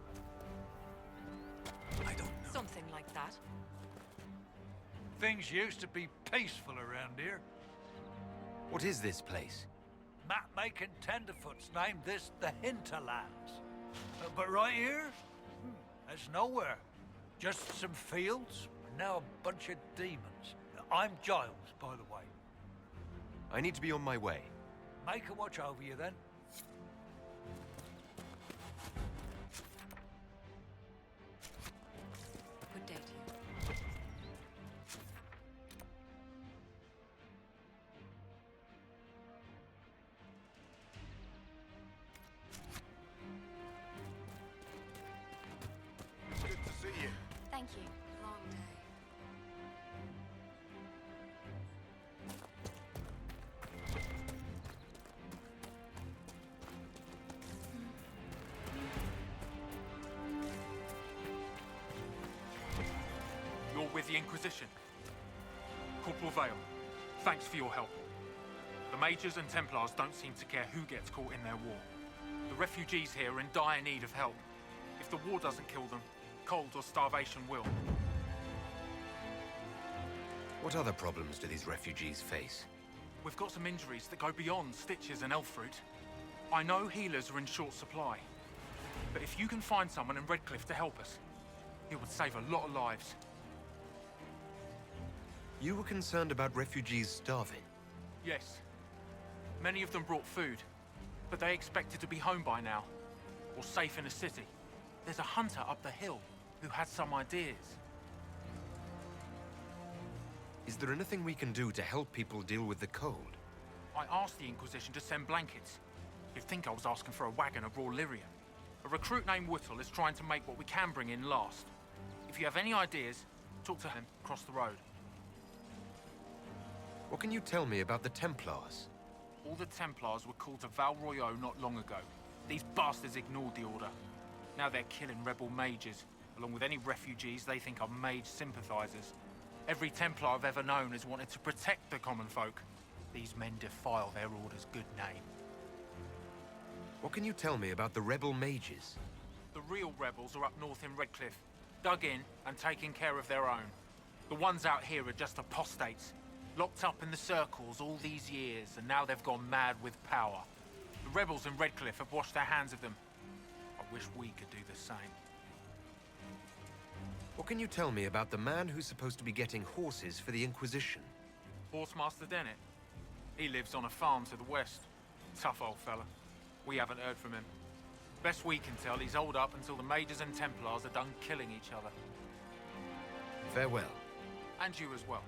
I don't know. Something like that. Things used to be peaceful around here. What is this place? Map-making tenderfoots named this the Hinterlands. But right here, there's nowhere. Just some fields, and now a bunch of demons. I'm Giles, by the way. I need to be on my way. Make a watch over you, then. Good day to you. Good to see you. Thank you. Long day. You're with the Inquisition. Corporal Vale, thanks for your help. The Mages and Templars don't seem to care who gets caught in their war. The refugees here are in dire need of help. If the war doesn't kill them, cold or starvation will. What other problems do these refugees face? We've got some injuries that go beyond stitches and elf fruit. I know healers are in short supply, but if you can find someone in Redcliffe to help us, it would save a lot of lives. You were concerned about refugees starving? Yes. Many of them brought food, but they expected to be home by now, or safe in a city. There's a hunter up the hill who had some ideas. Is there anything we can do to help people deal with the cold? I asked the Inquisition to send blankets. You'd think I was asking for a wagon of raw lyrium. A recruit named Whittle is trying to make what we can bring in last. If you have any ideas, talk to him across the road. What can you tell me about the Templars? All the Templars were called to Val Royeaux not long ago. These bastards ignored the order. Now they're killing rebel mages, along with any refugees they think are mage sympathizers. Every Templar I've ever known has wanted to protect the common folk. These men defile their order's good name. What can you tell me about the rebel mages? The real rebels are up north in Redcliffe, dug in and taking care of their own. The ones out here are just apostates, locked up in the circles all these years, and now they've gone mad with power. The rebels in Redcliffe have washed their hands of them. I wish we could do the same. What can you tell me about the man who's supposed to be getting horses for the Inquisition? Horsemaster Dennett. He lives on a farm to the west. Tough old fella. We haven't heard from him. Best we can tell, he's holed up until the Mages and Templars are done killing each other. Farewell. And you as well.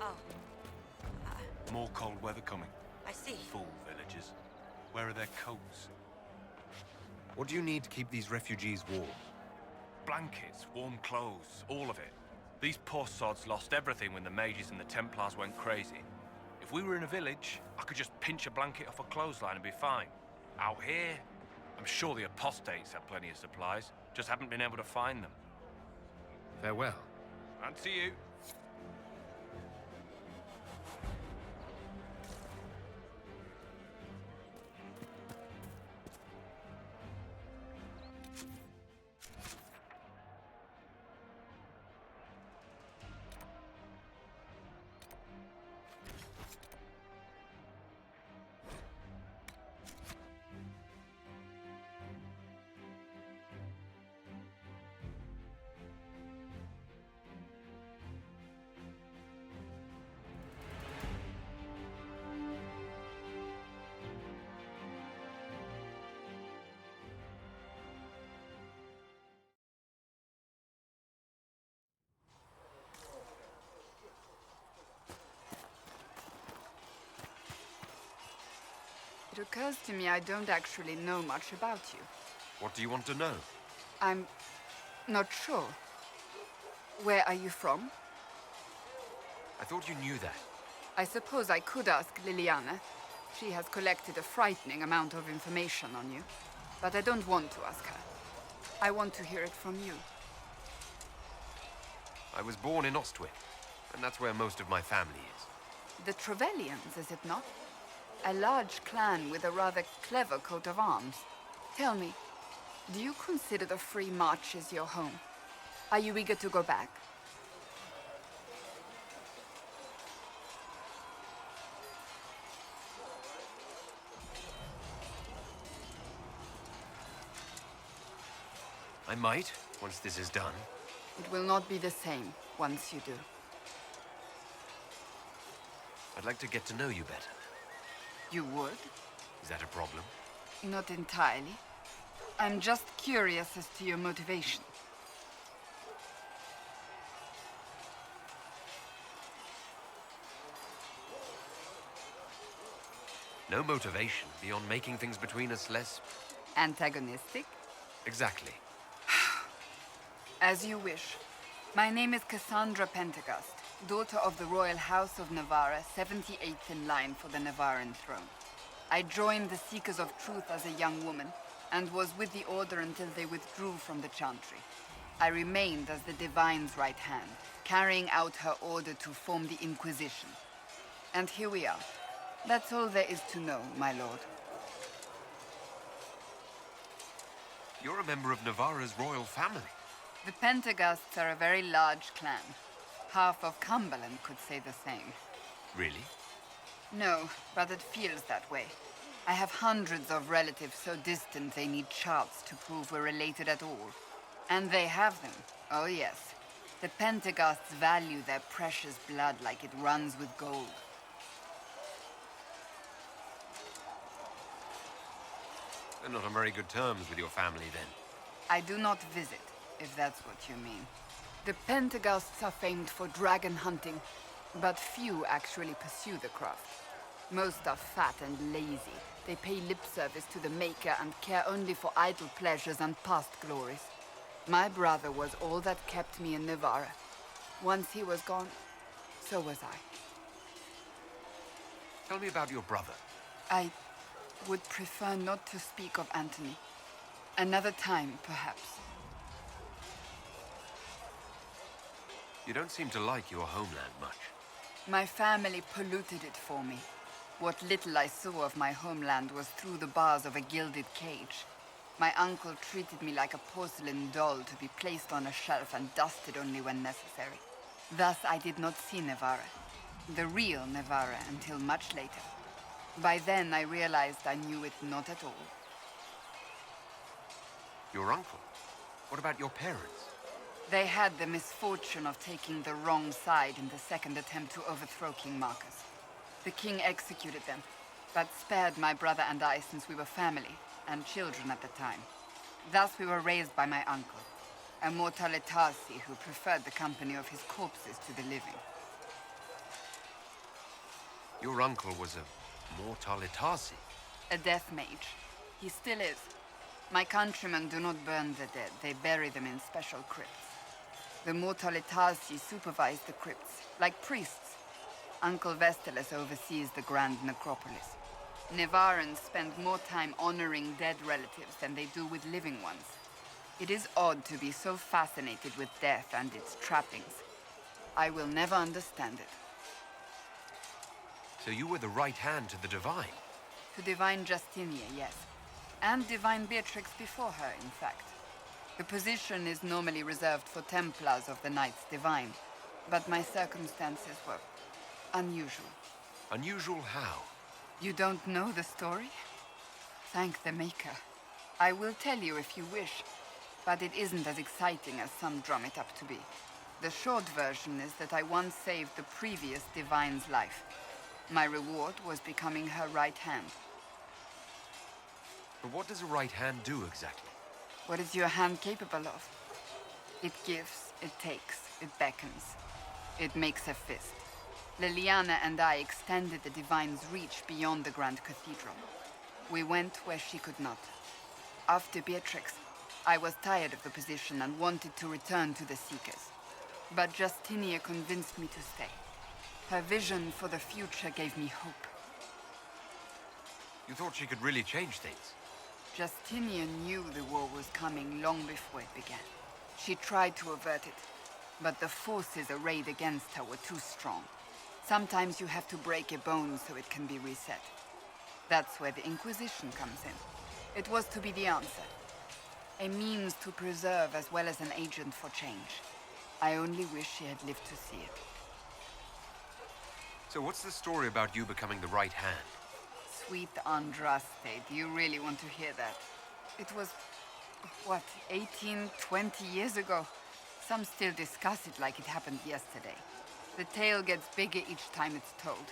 Oh. More cold weather coming. I see. Fool villagers. Where are their coats? What do you need to keep these refugees warm? Blankets, warm clothes, all of it. These poor sods lost everything when the mages and the Templars went crazy. If we were in a village, I could just pinch a blanket off a clothesline and be fine. Out here, I'm sure the apostates have plenty of supplies, just haven't been able to find them. Farewell. And to you. It occurs to me I don't actually know much about you. What do you want to know? I'm not sure. Where are you from? I thought you knew that. I suppose I could ask Liliana. She has collected a frightening amount of information on you. But I don't want to ask her. I want to hear it from you. I was born in Ostwick, and that's where most of my family is. The Trevellians, is it not? A large clan with a rather clever coat of arms. Tell me, do you consider the Free Marches your home? Are you eager to go back? I might, once this is done. It will not be the same once you do. I'd like to get to know you better. You would? Is that a problem? Not entirely. I'm just curious as to your motivation. No motivation beyond making things between us less... Antagonistic? Exactly. As you wish. My name is Cassandra Pentecost, daughter of the Royal House of Navarra, 78th in line for the Navarran throne. I joined the Seekers of Truth as a young woman, and was with the Order until they withdrew from the Chantry. I remained as the Divine's right hand, carrying out her order to form the Inquisition. And here we are. That's all there is to know, my lord. You're a member of Navarra's royal family. The Pentecosts are a very large clan. Half of Cumberland could say the same. Really? No, but it feels that way. I have hundreds of relatives so distant they need charts to prove we're related at all. And they have them. Oh yes. The Pentecosts value their precious blood like it runs with gold. They're not on very good terms with your family, then. I do not visit, if that's what you mean. The Pentecosts are famed for dragon hunting, but few actually pursue the craft. Most are fat and lazy. They pay lip service to the Maker and care only for idle pleasures and past glories. My brother was all that kept me in Navarra. Once he was gone, so was I. Tell me about your brother. I would prefer not to speak of Anthony. Another time, perhaps. You don't seem to like your homeland much. My family polluted it for me. What little I saw of my homeland was through the bars of a gilded cage. My uncle treated me like a porcelain doll to be placed on a shelf and dusted only when necessary. Thus I did not see Navarra, the real Navarra, until much later. By then I realized I knew it not at all. Your uncle? What about your parents? They had the misfortune of taking the wrong side in the second attempt to overthrow King Marcus. The king executed them, but spared my brother and I since we were family, and children at the time. Thus we were raised by my uncle, a mortale Tarsi who preferred the company of his corpses to the living. Your uncle was a mortale Tarsi? A death mage. He still is. My countrymen do not burn the dead, they bury them in special crypts. The mortale Tarsi supervise the crypts, like priests. Uncle Vestalis oversees the grand necropolis. Navarrans spend more time honoring dead relatives than they do with living ones. It is odd to be so fascinated with death and its trappings. I will never understand it. So you were the right hand to the Divine? To Divine Justinia, yes. And Divine Beatrix before her, in fact. The position is normally reserved for Templars of the Knights Divine, but my circumstances were unusual. Unusual how? You don't know the story? Thank the Maker. I will tell you if you wish, but it isn't as exciting as some drum it up to be. The short version is that I once saved the previous Divine's life. My reward was becoming her right hand. But what does a right hand do exactly? What is your hand capable of? It gives, it takes, it beckons. It makes a fist. Liliana and I extended the Divine's reach beyond the Grand Cathedral. We went where she could not. After Beatrix, I was tired of the position and wanted to return to the Seekers. But Justinia convinced me to stay. Her vision for the future gave me hope. You thought she could really change things? Justinia knew the war was coming long before it began. She tried to avert it, but the forces arrayed against her were too strong. Sometimes you have to break a bone so it can be reset. That's where the Inquisition comes in. It was to be the answer. A means to preserve as well as an agent for change. I only wish she had lived to see it. So what's the story about you becoming the right hand? Sweet Andraste, do you really want to hear that? It was, what, 18, 20 years ago? Some still discuss it like it happened yesterday. The tale gets bigger each time it's told.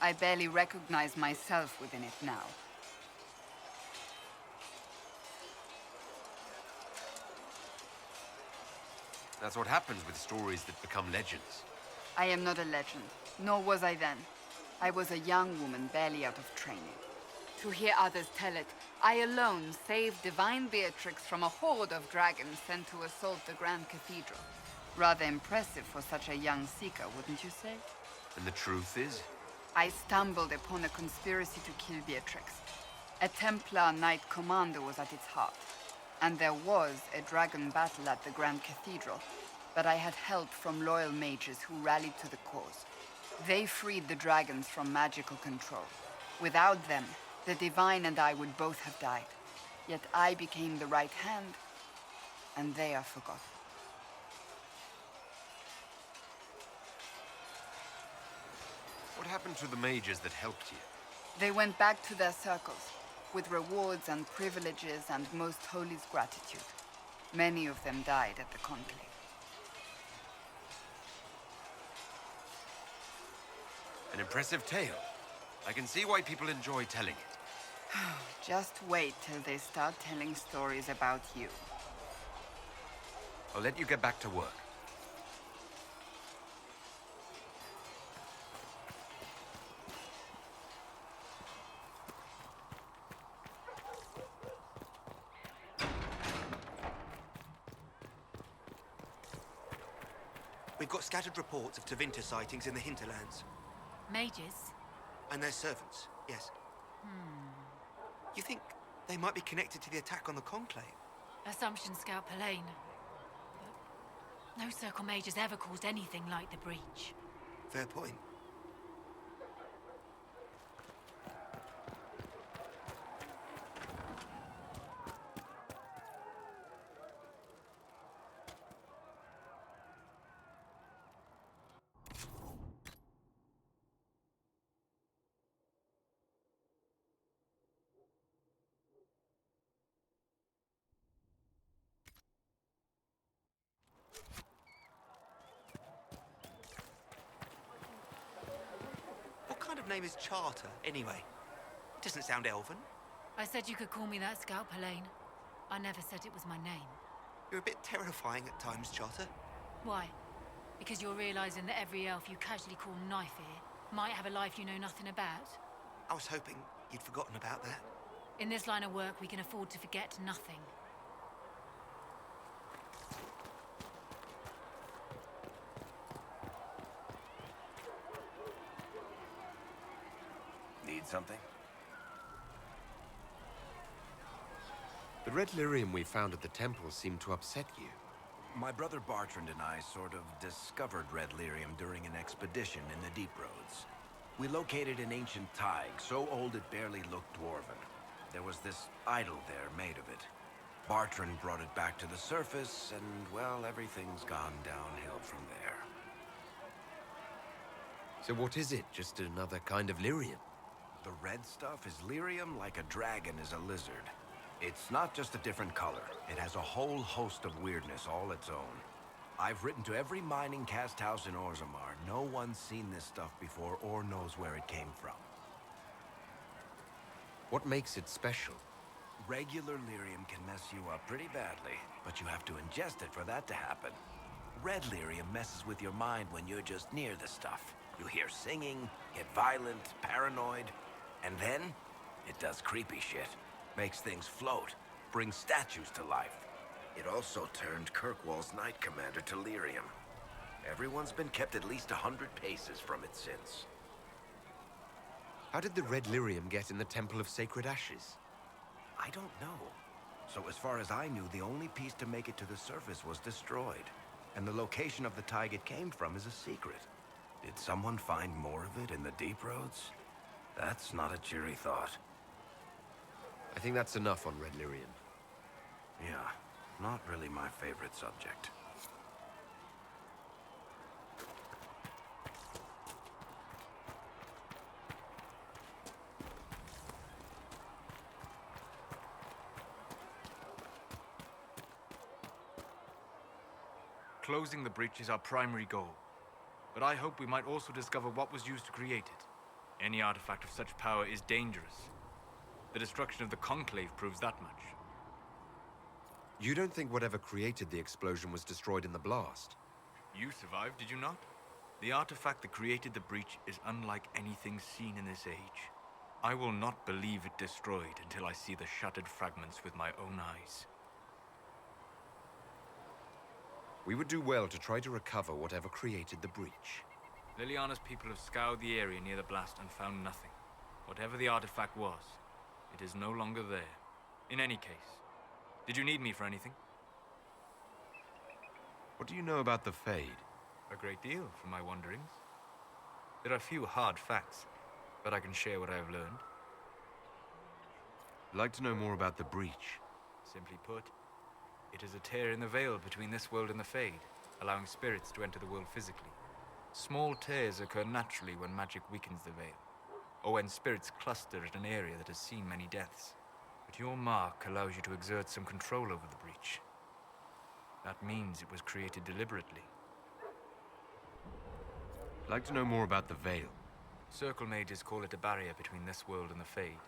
I barely recognize myself within it now. That's what happens with stories that become legends. I am not a legend, nor was I then. I was a young woman barely out of training. To hear others tell it, I alone saved divine Beatrix from a horde of dragons sent to assault the Grand Cathedral. Rather impressive for such a young seeker, wouldn't you say? And the truth is? I stumbled upon a conspiracy to kill Beatrix. A Templar Knight Commander was at its heart. And there was a dragon battle at the Grand Cathedral, but I had help from loyal mages who rallied to the cause. They freed the dragons from magical control. Without them, the Divine and I would both have died. Yet I became the right hand, and they are forgotten. What happened to the mages that helped you? They went back to their circles, with rewards and privileges and Most Holy's gratitude. Many of them died at the conclave. An impressive tale. I can see why people enjoy telling it. Just wait till they start telling stories about you. I'll let you get back to work. We've got scattered reports of Tevinter sightings in the hinterlands. Mages? And their servants, yes. You think they might be connected to the attack on the Conclave? Assumption, Scout Pelaine. But no Circle Mage has ever caused anything like the breach. Fair point. What kind of name is Charter, anyway? It doesn't sound elven. I said you could call me that, Scout Pelaine. I never said it was my name. You're a bit terrifying at times, Charter. Why? Because you're realizing that every elf you casually call Knife Ear might have a life you know nothing about? I was hoping you'd forgotten about that. In this line of work, we can afford to forget nothing. Need something? The red lyrium we found at the temple seemed to upset you. My brother Bartrand and I sort of discovered red lyrium during an expedition in the Deep Roads. We located an ancient thaig, so old it barely looked dwarven. There was this idol there made of it. Bartrand brought it back to the surface, and, well, everything's gone downhill from there. So what is it? Just another kind of lyrium? The red stuff is lyrium like a dragon is a lizard. It's not just a different color. It has a whole host of weirdness all its own. I've written to every mining cast house in Orzammar. No one's seen this stuff before or knows where it came from. What makes it special? Regular lyrium can mess you up pretty badly, but you have to ingest it for that to happen. Red lyrium messes with your mind when you're just near the stuff. You hear singing, get violent, paranoid, and then It does creepy shit. Makes things float. Brings statues to life. It also turned Kirkwall's Knight Commander to lyrium. Everyone's been kept at least 100 paces from it since. How did the red lyrium get in the Temple of Sacred Ashes? I don't know. So as far as I knew, the only piece to make it to the surface was destroyed. And the location of the tide it came from is a secret. Did someone find more of it in the deep roads? That's not a cheery thought. I think that's enough on red lyrium. Yeah, not really my favorite subject. Closing the breach is our primary goal. But I hope we might also discover what was used to create it. Any artifact of such power is dangerous. The destruction of the Conclave proves that much. You don't think whatever created the explosion was destroyed in the blast? You survived, did you not? The artifact that created the breach is unlike anything seen in this age. I will not believe it destroyed until I see the shattered fragments with my own eyes. We would do well to try to recover whatever created the breach. Liliana's people have scoured the area near the blast and found nothing. Whatever the artifact was, it is no longer there. In any case, did you need me for anything? What do you know about the Fade? A great deal, from my wanderings. There are few hard facts, but I can share what I have learned. I'd like to know more about the breach. Simply put, it is a tear in the veil between this world and the Fade, allowing spirits to enter the world physically. Small tears occur naturally when magic weakens the veil, or when spirits cluster at an area that has seen many deaths. But your mark allows you to exert some control over the breach. That means it was created deliberately. I'd like to know more about the veil. Circle mages call it a barrier between this world and the Fade,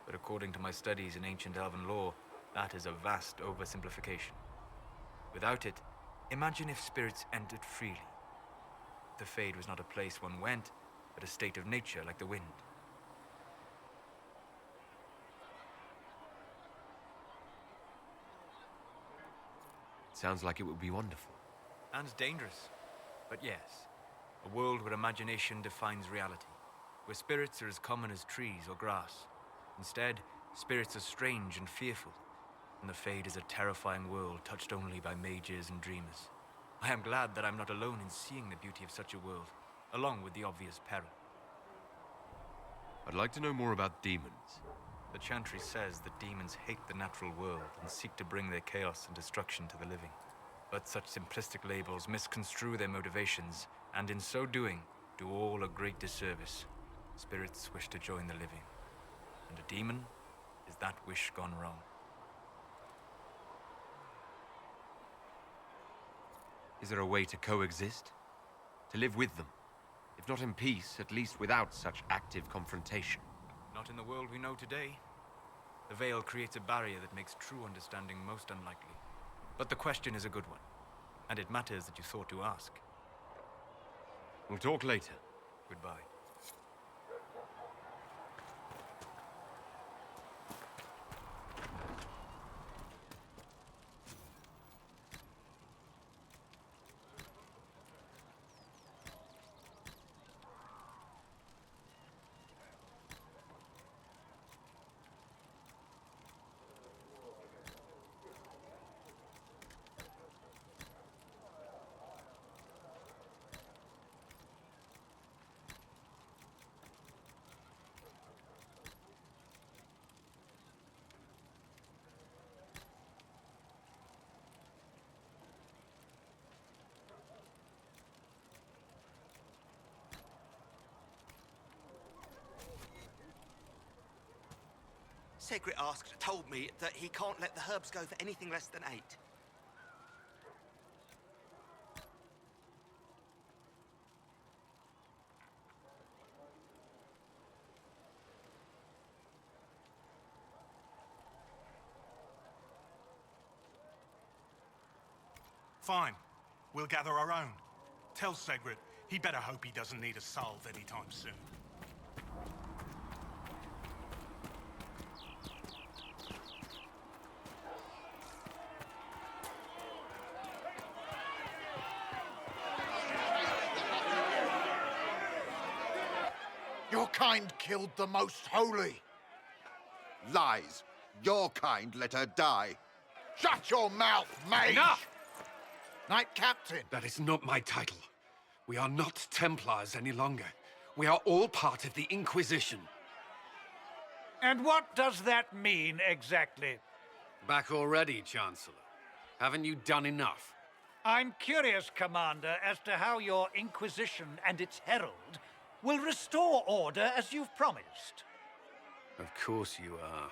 but according to my studies in ancient elven lore, that is a vast oversimplification. Without it, imagine if spirits entered freely. The Fade was not a place one went, but a state of nature like the wind. It sounds like it would be wonderful. And dangerous. But yes, a world where imagination defines reality, where spirits are as common as trees or grass. Instead, spirits are strange and fearful, and the Fade is a terrifying world touched only by mages and dreamers. I am glad that I'm not alone in seeing the beauty of such a world, along with the obvious peril. I'd like to know more about demons. The Chantry says that demons hate the natural world and seek to bring their chaos and destruction to the living. But such simplistic labels misconstrue their motivations, and in so doing, do all a great disservice. Spirits wish to join the living, and a demon is that wish gone wrong. Is there a way to coexist? To live with them? If not in peace, at least without such active confrontation? Not in the world we know today. The veil creates a barrier that makes true understanding most unlikely. But the question is a good one, and it matters that you thought to ask. We'll talk later. Goodbye. Segrit told me that he can't let the herbs go for anything less than 8. Fine. We'll gather our own. Tell Segrit he better hope he doesn't need a salve anytime soon. Your kind killed the most holy. Lies. Your kind let her die. Shut your mouth, mage! Enough! Knight Captain. That is not my title. We are not Templars any longer. We are all part of the Inquisition. And what does that mean, exactly? Back already, Chancellor. Haven't you done enough? I'm curious, Commander, as to how your Inquisition and its herald will restore order as you've promised. Of course you are.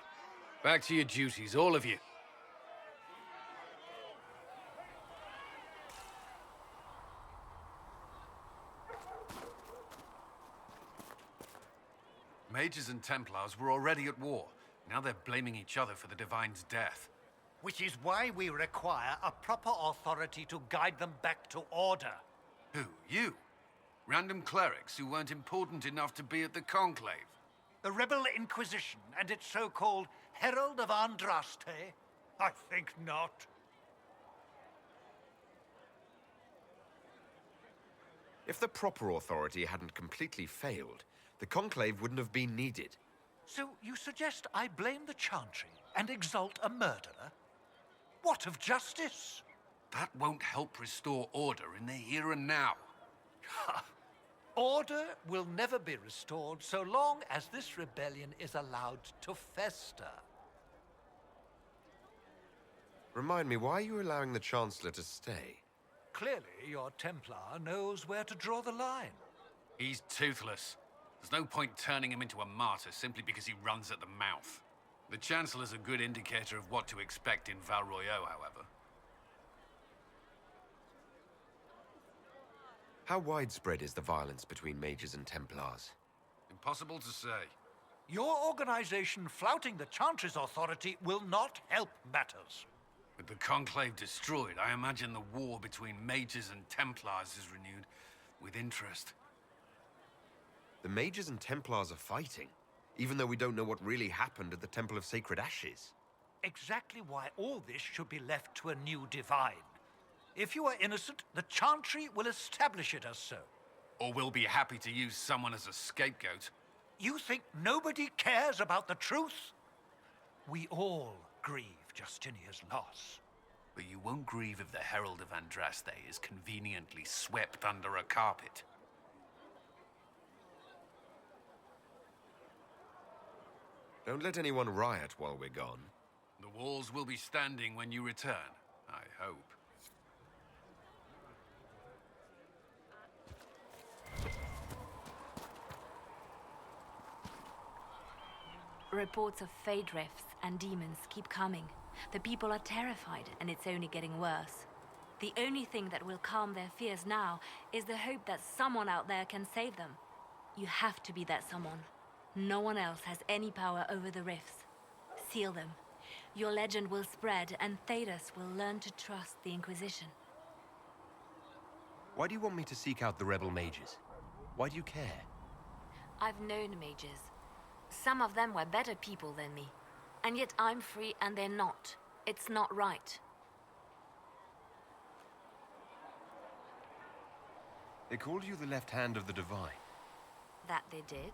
Back to your duties, all of you. Mages and Templars were already at war. Now they're blaming each other for the Divine's death. Which is why we require a proper authority to guide them back to order. Who? You? Random clerics who weren't important enough to be at the Conclave? The Rebel Inquisition and its so-called Herald of Andraste? I think not. If the proper authority hadn't completely failed, the Conclave wouldn't have been needed. So you suggest I blame the Chantry and exalt a murderer? What of justice? That won't help restore order in the here and now. Order will never be restored so long as this rebellion is allowed to fester. Remind me, why are you allowing the Chancellor to stay? Clearly, your Templar knows where to draw the line. He's toothless. There's no point turning him into a martyr simply because he runs at the mouth. The Chancellor's a good indicator of what to expect in Val Royeaux, however. How widespread is the violence between mages and Templars? Impossible to say. Your organization flouting the Chantry's authority will not help matters. With the Conclave destroyed, I imagine the war between mages and Templars is renewed with interest. The mages and Templars are fighting, even though we don't know what really happened at the Temple of Sacred Ashes. Exactly why all this should be left to a new divine. If you are innocent, the Chantry will establish it as so. Or we'll be happy to use someone as a scapegoat. You think nobody cares about the truth? We all grieve Justinia's loss. But you won't grieve if the Herald of Andraste is conveniently swept under a carpet. Don't let anyone riot while we're gone. The walls will be standing when you return, I hope. Reports of fade rifts and demons keep coming. The people are terrified, and it's only getting worse. The only thing that will calm their fears now is the hope that someone out there can save them. You have to be that someone. No one else has any power over the rifts. Seal them. Your legend will spread, and Thedas will learn to trust the Inquisition. Why do you want me to seek out the rebel mages? Why do you care? I've known mages. Some of them were better people than me. And yet I'm free and they're not. It's not right. They called you the left hand of the Divine. That they did?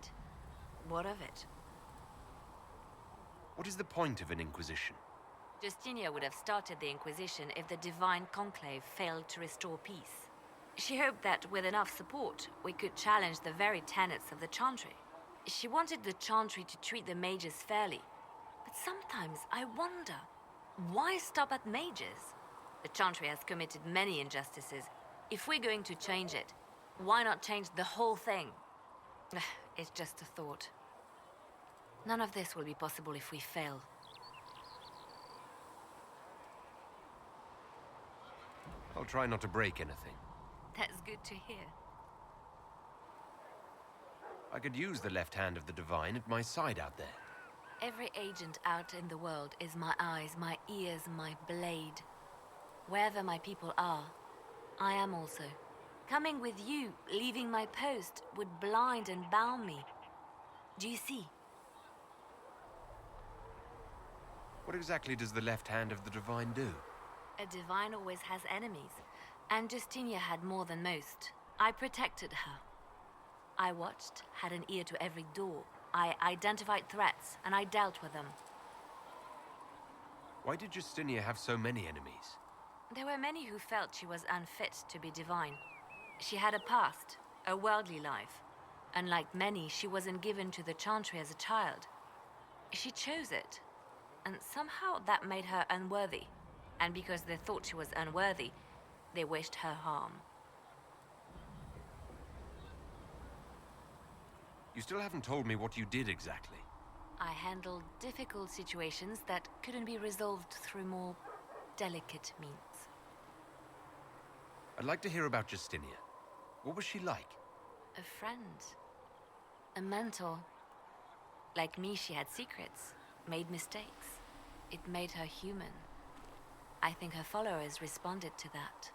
What of it? What is the point of an Inquisition? Justinia would have started the Inquisition if the Divine Conclave failed to restore peace. She hoped that with enough support, we could challenge the very tenets of the Chantry. She wanted the Chantry to treat the mages fairly. But sometimes I wonder, why stop at mages? The Chantry has committed many injustices. If we're going to change it, why not change the whole thing? It's just a thought. None of this will be possible if we fail. I'll try not to break anything. That's good to hear. I could use the left hand of the Divine at my side out there. Every agent out in the world is my eyes, my ears, my blade. Wherever my people are, I am also. Coming with you, leaving my post, would blind and bound me. Do you see? What exactly does the left hand of the Divine do? A divine always has enemies, and Justinia had more than most. I protected her. I watched, had an ear to every door. I identified threats, and I dealt with them. Why did Justinia have so many enemies? There were many who felt she was unfit to be divine. She had a past, a worldly life. Unlike many, she wasn't given to the Chantry as a child. She chose it, and somehow that made her unworthy. And because they thought she was unworthy, they wished her harm. You still haven't told me what you did exactly. I handled difficult situations that couldn't be resolved through more delicate means. I'd like to hear about Justinia. What was she like? A friend. A mentor. Like me, she had secrets, made mistakes. It made her human. I think her followers responded to that.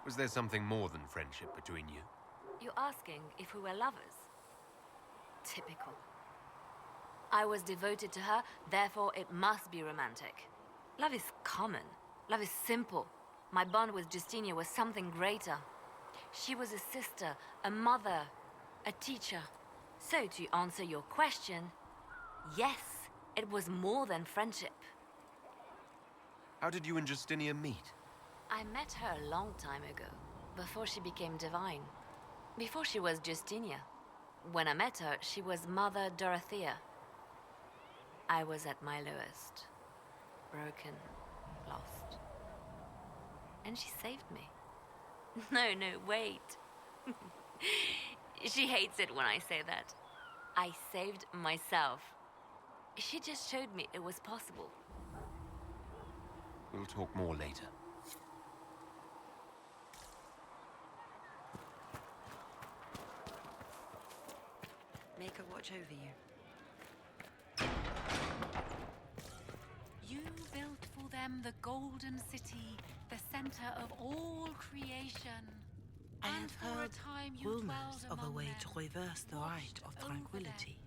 Was there something more than friendship between you? You're asking if we were lovers? Typical. I was devoted to her, therefore it must be romantic. Love is common. Love is simple. My bond with Justinia was something greater. She was a sister, a mother, a teacher. So to answer your question, yes, it was more than friendship. How did you and Justinia meet? I met her a long time ago, before she became divine. Before she was Justinia. When I met her, she was Mother Dorothea. I was at my lowest. Broken, lost. And she saved me. No, wait. She hates it when I say that. I saved myself. She just showed me it was possible. We'll talk more later. Make her watch over you. You built for them the Golden City, the center of all creation. I And have for heard a time you rumors dwelled of a among way them, to reverse the right of over tranquility.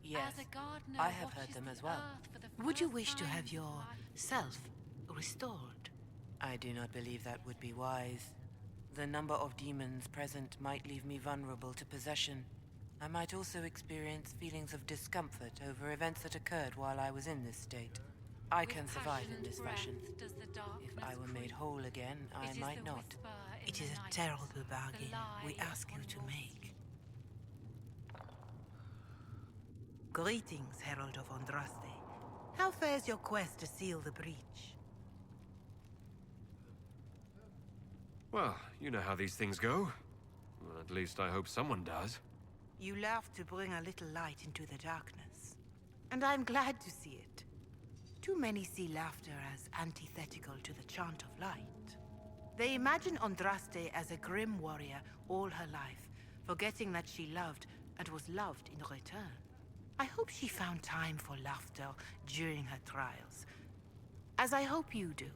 Yes, as a gardener I have watches heard them the as well. earth for the Would you first wish to time have in his your life. self restored? I do not believe that would be wise. The number of demons present might leave me vulnerable to possession. I might also experience feelings of discomfort over events that occurred while I was in this state. I can survive in this fashion. If I were made whole again, I might not. It is a terrible bargain we ask you to make. Greetings, Herald of Andraste. How fares your quest to seal the breach? Well, you know how these things go. Well, at least I hope someone does. You laugh to bring a little light into the darkness. And I'm glad to see it. Too many see laughter as antithetical to the chant of light. They imagine Andraste as a grim warrior all her life, forgetting that she loved and was loved in return. I hope she found time for laughter during her trials, as I hope you do.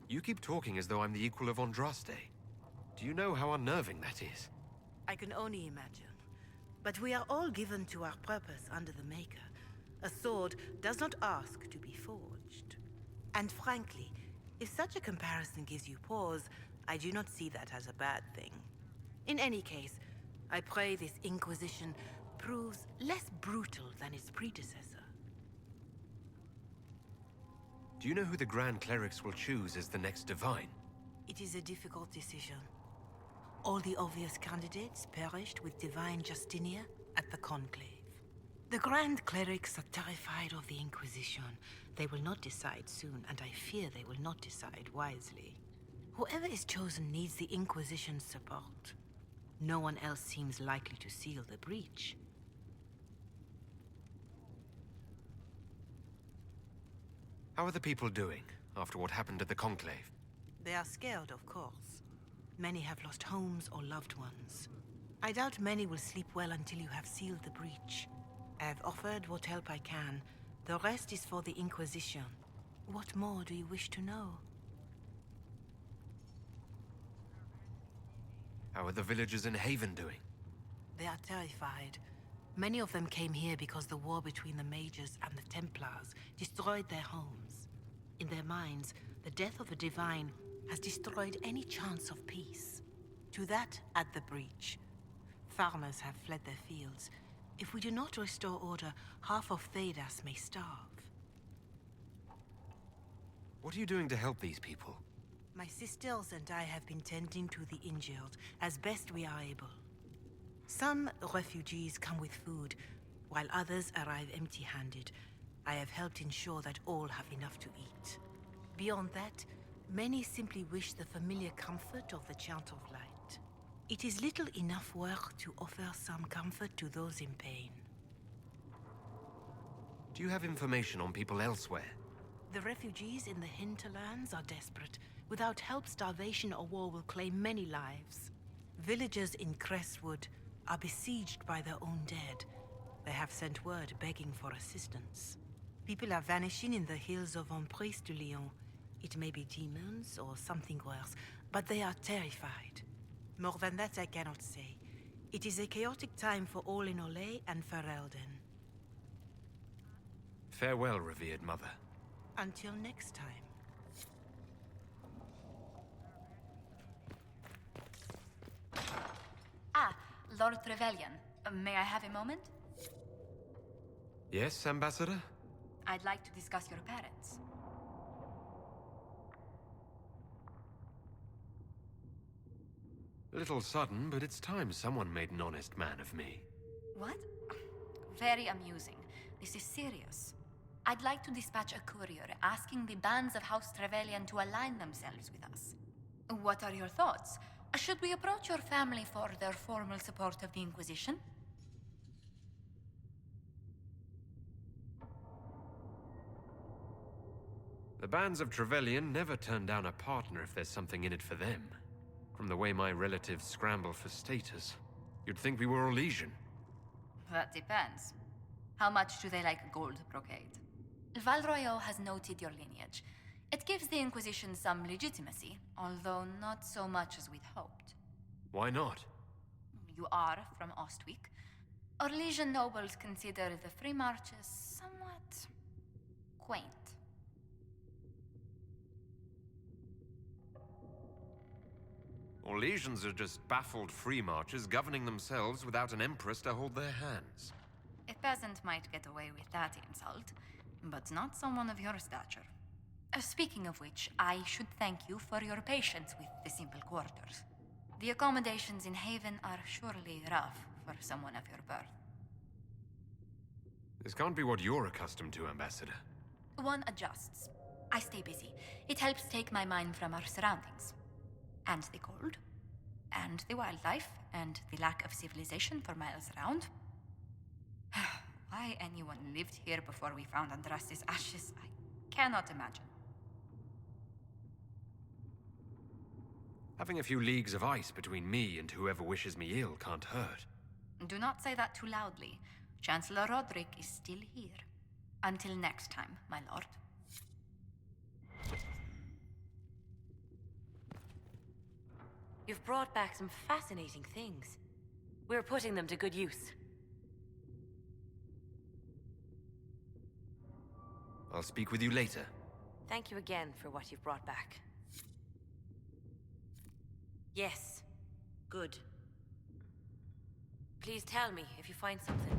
You keep talking as though I'm the equal of Andraste. Do you know how unnerving that is? I can only imagine. But we are all given to our purpose under the Maker. A sword does not ask to be forged. And frankly, if such a comparison gives you pause, I do not see that as a bad thing. In any case, I pray this Inquisition proves less brutal than its predecessor. Do you know who the Grand Clerics will choose as the next Divine? It is a difficult decision. All the obvious candidates perished with Divine Justinia at the Conclave. The Grand Clerics are terrified of the Inquisition. They will not decide soon, and I fear they will not decide wisely. Whoever is chosen needs the Inquisition's support. No one else seems likely to seal the breach. How are the people doing after what happened at the Conclave? They are scared, of course. Many have lost homes or loved ones. I doubt many will sleep well until you have sealed the breach. I have offered what help I can. The rest is for the Inquisition. What more do you wish to know? How are the villagers in Haven doing? They are terrified. Many of them came here because the war between the Mages and the Templars destroyed their homes. In their minds, the death of a divine has destroyed any chance of peace. To that, add the breach. Farmers have fled their fields. If we do not restore order, half of Thedas may starve. What are you doing to help these people? My sisters and I have been tending to the injured as best we are able. Some refugees come with food, while others arrive empty-handed. I have helped ensure that all have enough to eat. Beyond that, many simply wish the familiar comfort of the Chant of Light. It is little enough work to offer some comfort to those in pain. Do you have information on people elsewhere? The refugees in the hinterlands are desperate. Without help, starvation or war will claim many lives. Villagers in Crestwood are besieged by their own dead. They have sent word begging for assistance. People are vanishing in the hills of Emprise de Lyon. It may be demons or something worse, but they are terrified. More than that I cannot say. It is a chaotic time for all in Olay and Ferelden. Farewell, revered mother. Until next time. Ah, Lord Trevelyan. May I have a moment? Yes, Ambassador? I'd like to discuss your parents. A little sudden, but it's time someone made an honest man of me. What? Very amusing. This is serious. I'd like to dispatch a courier asking the bands of House Trevelyan to align themselves with us. What are your thoughts? Should we approach your family for their formal support of the Inquisition? The bands of Trevelyan never turn down a partner if there's something in it for them. From the way my relatives scramble for status, you'd think we were Orlesian. That depends. How much do they like gold brocade? Val Royeaux has noted your lineage. It gives the Inquisition some legitimacy, although not so much as we'd hoped. Why not? You are from Ostwick. Orlesian nobles consider the free marches somewhat quaint. Orlesians are just baffled free marchers governing themselves without an empress to hold their hands. A peasant might get away with that insult, but not someone of your stature. Speaking of which, I should thank you for your patience with the simple quarters. The accommodations in Haven are surely rough for someone of your birth. This can't be what you're accustomed to, Ambassador. One adjusts. I stay busy. It helps take my mind from our surroundings. And the cold, and the wildlife, and the lack of civilization for miles around. Why anyone lived here before we found Andraste's ashes, I cannot imagine. Having a few leagues of ice between me and whoever wishes me ill can't hurt. Do not say that too loudly. Chancellor Roderick is still here. Until next time, my lord. You've brought back some fascinating things. We're putting them to good use. I'll speak with you later. Thank you again for what you've brought back. Yes. Good. Please tell me if you find something.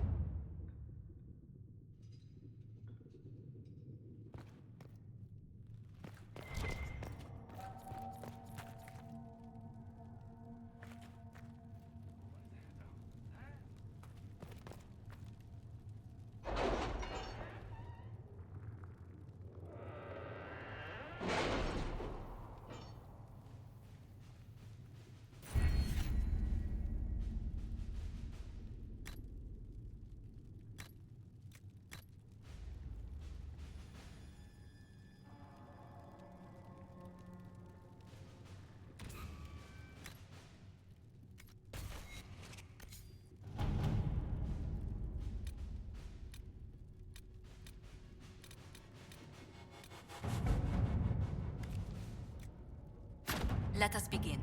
Let us begin.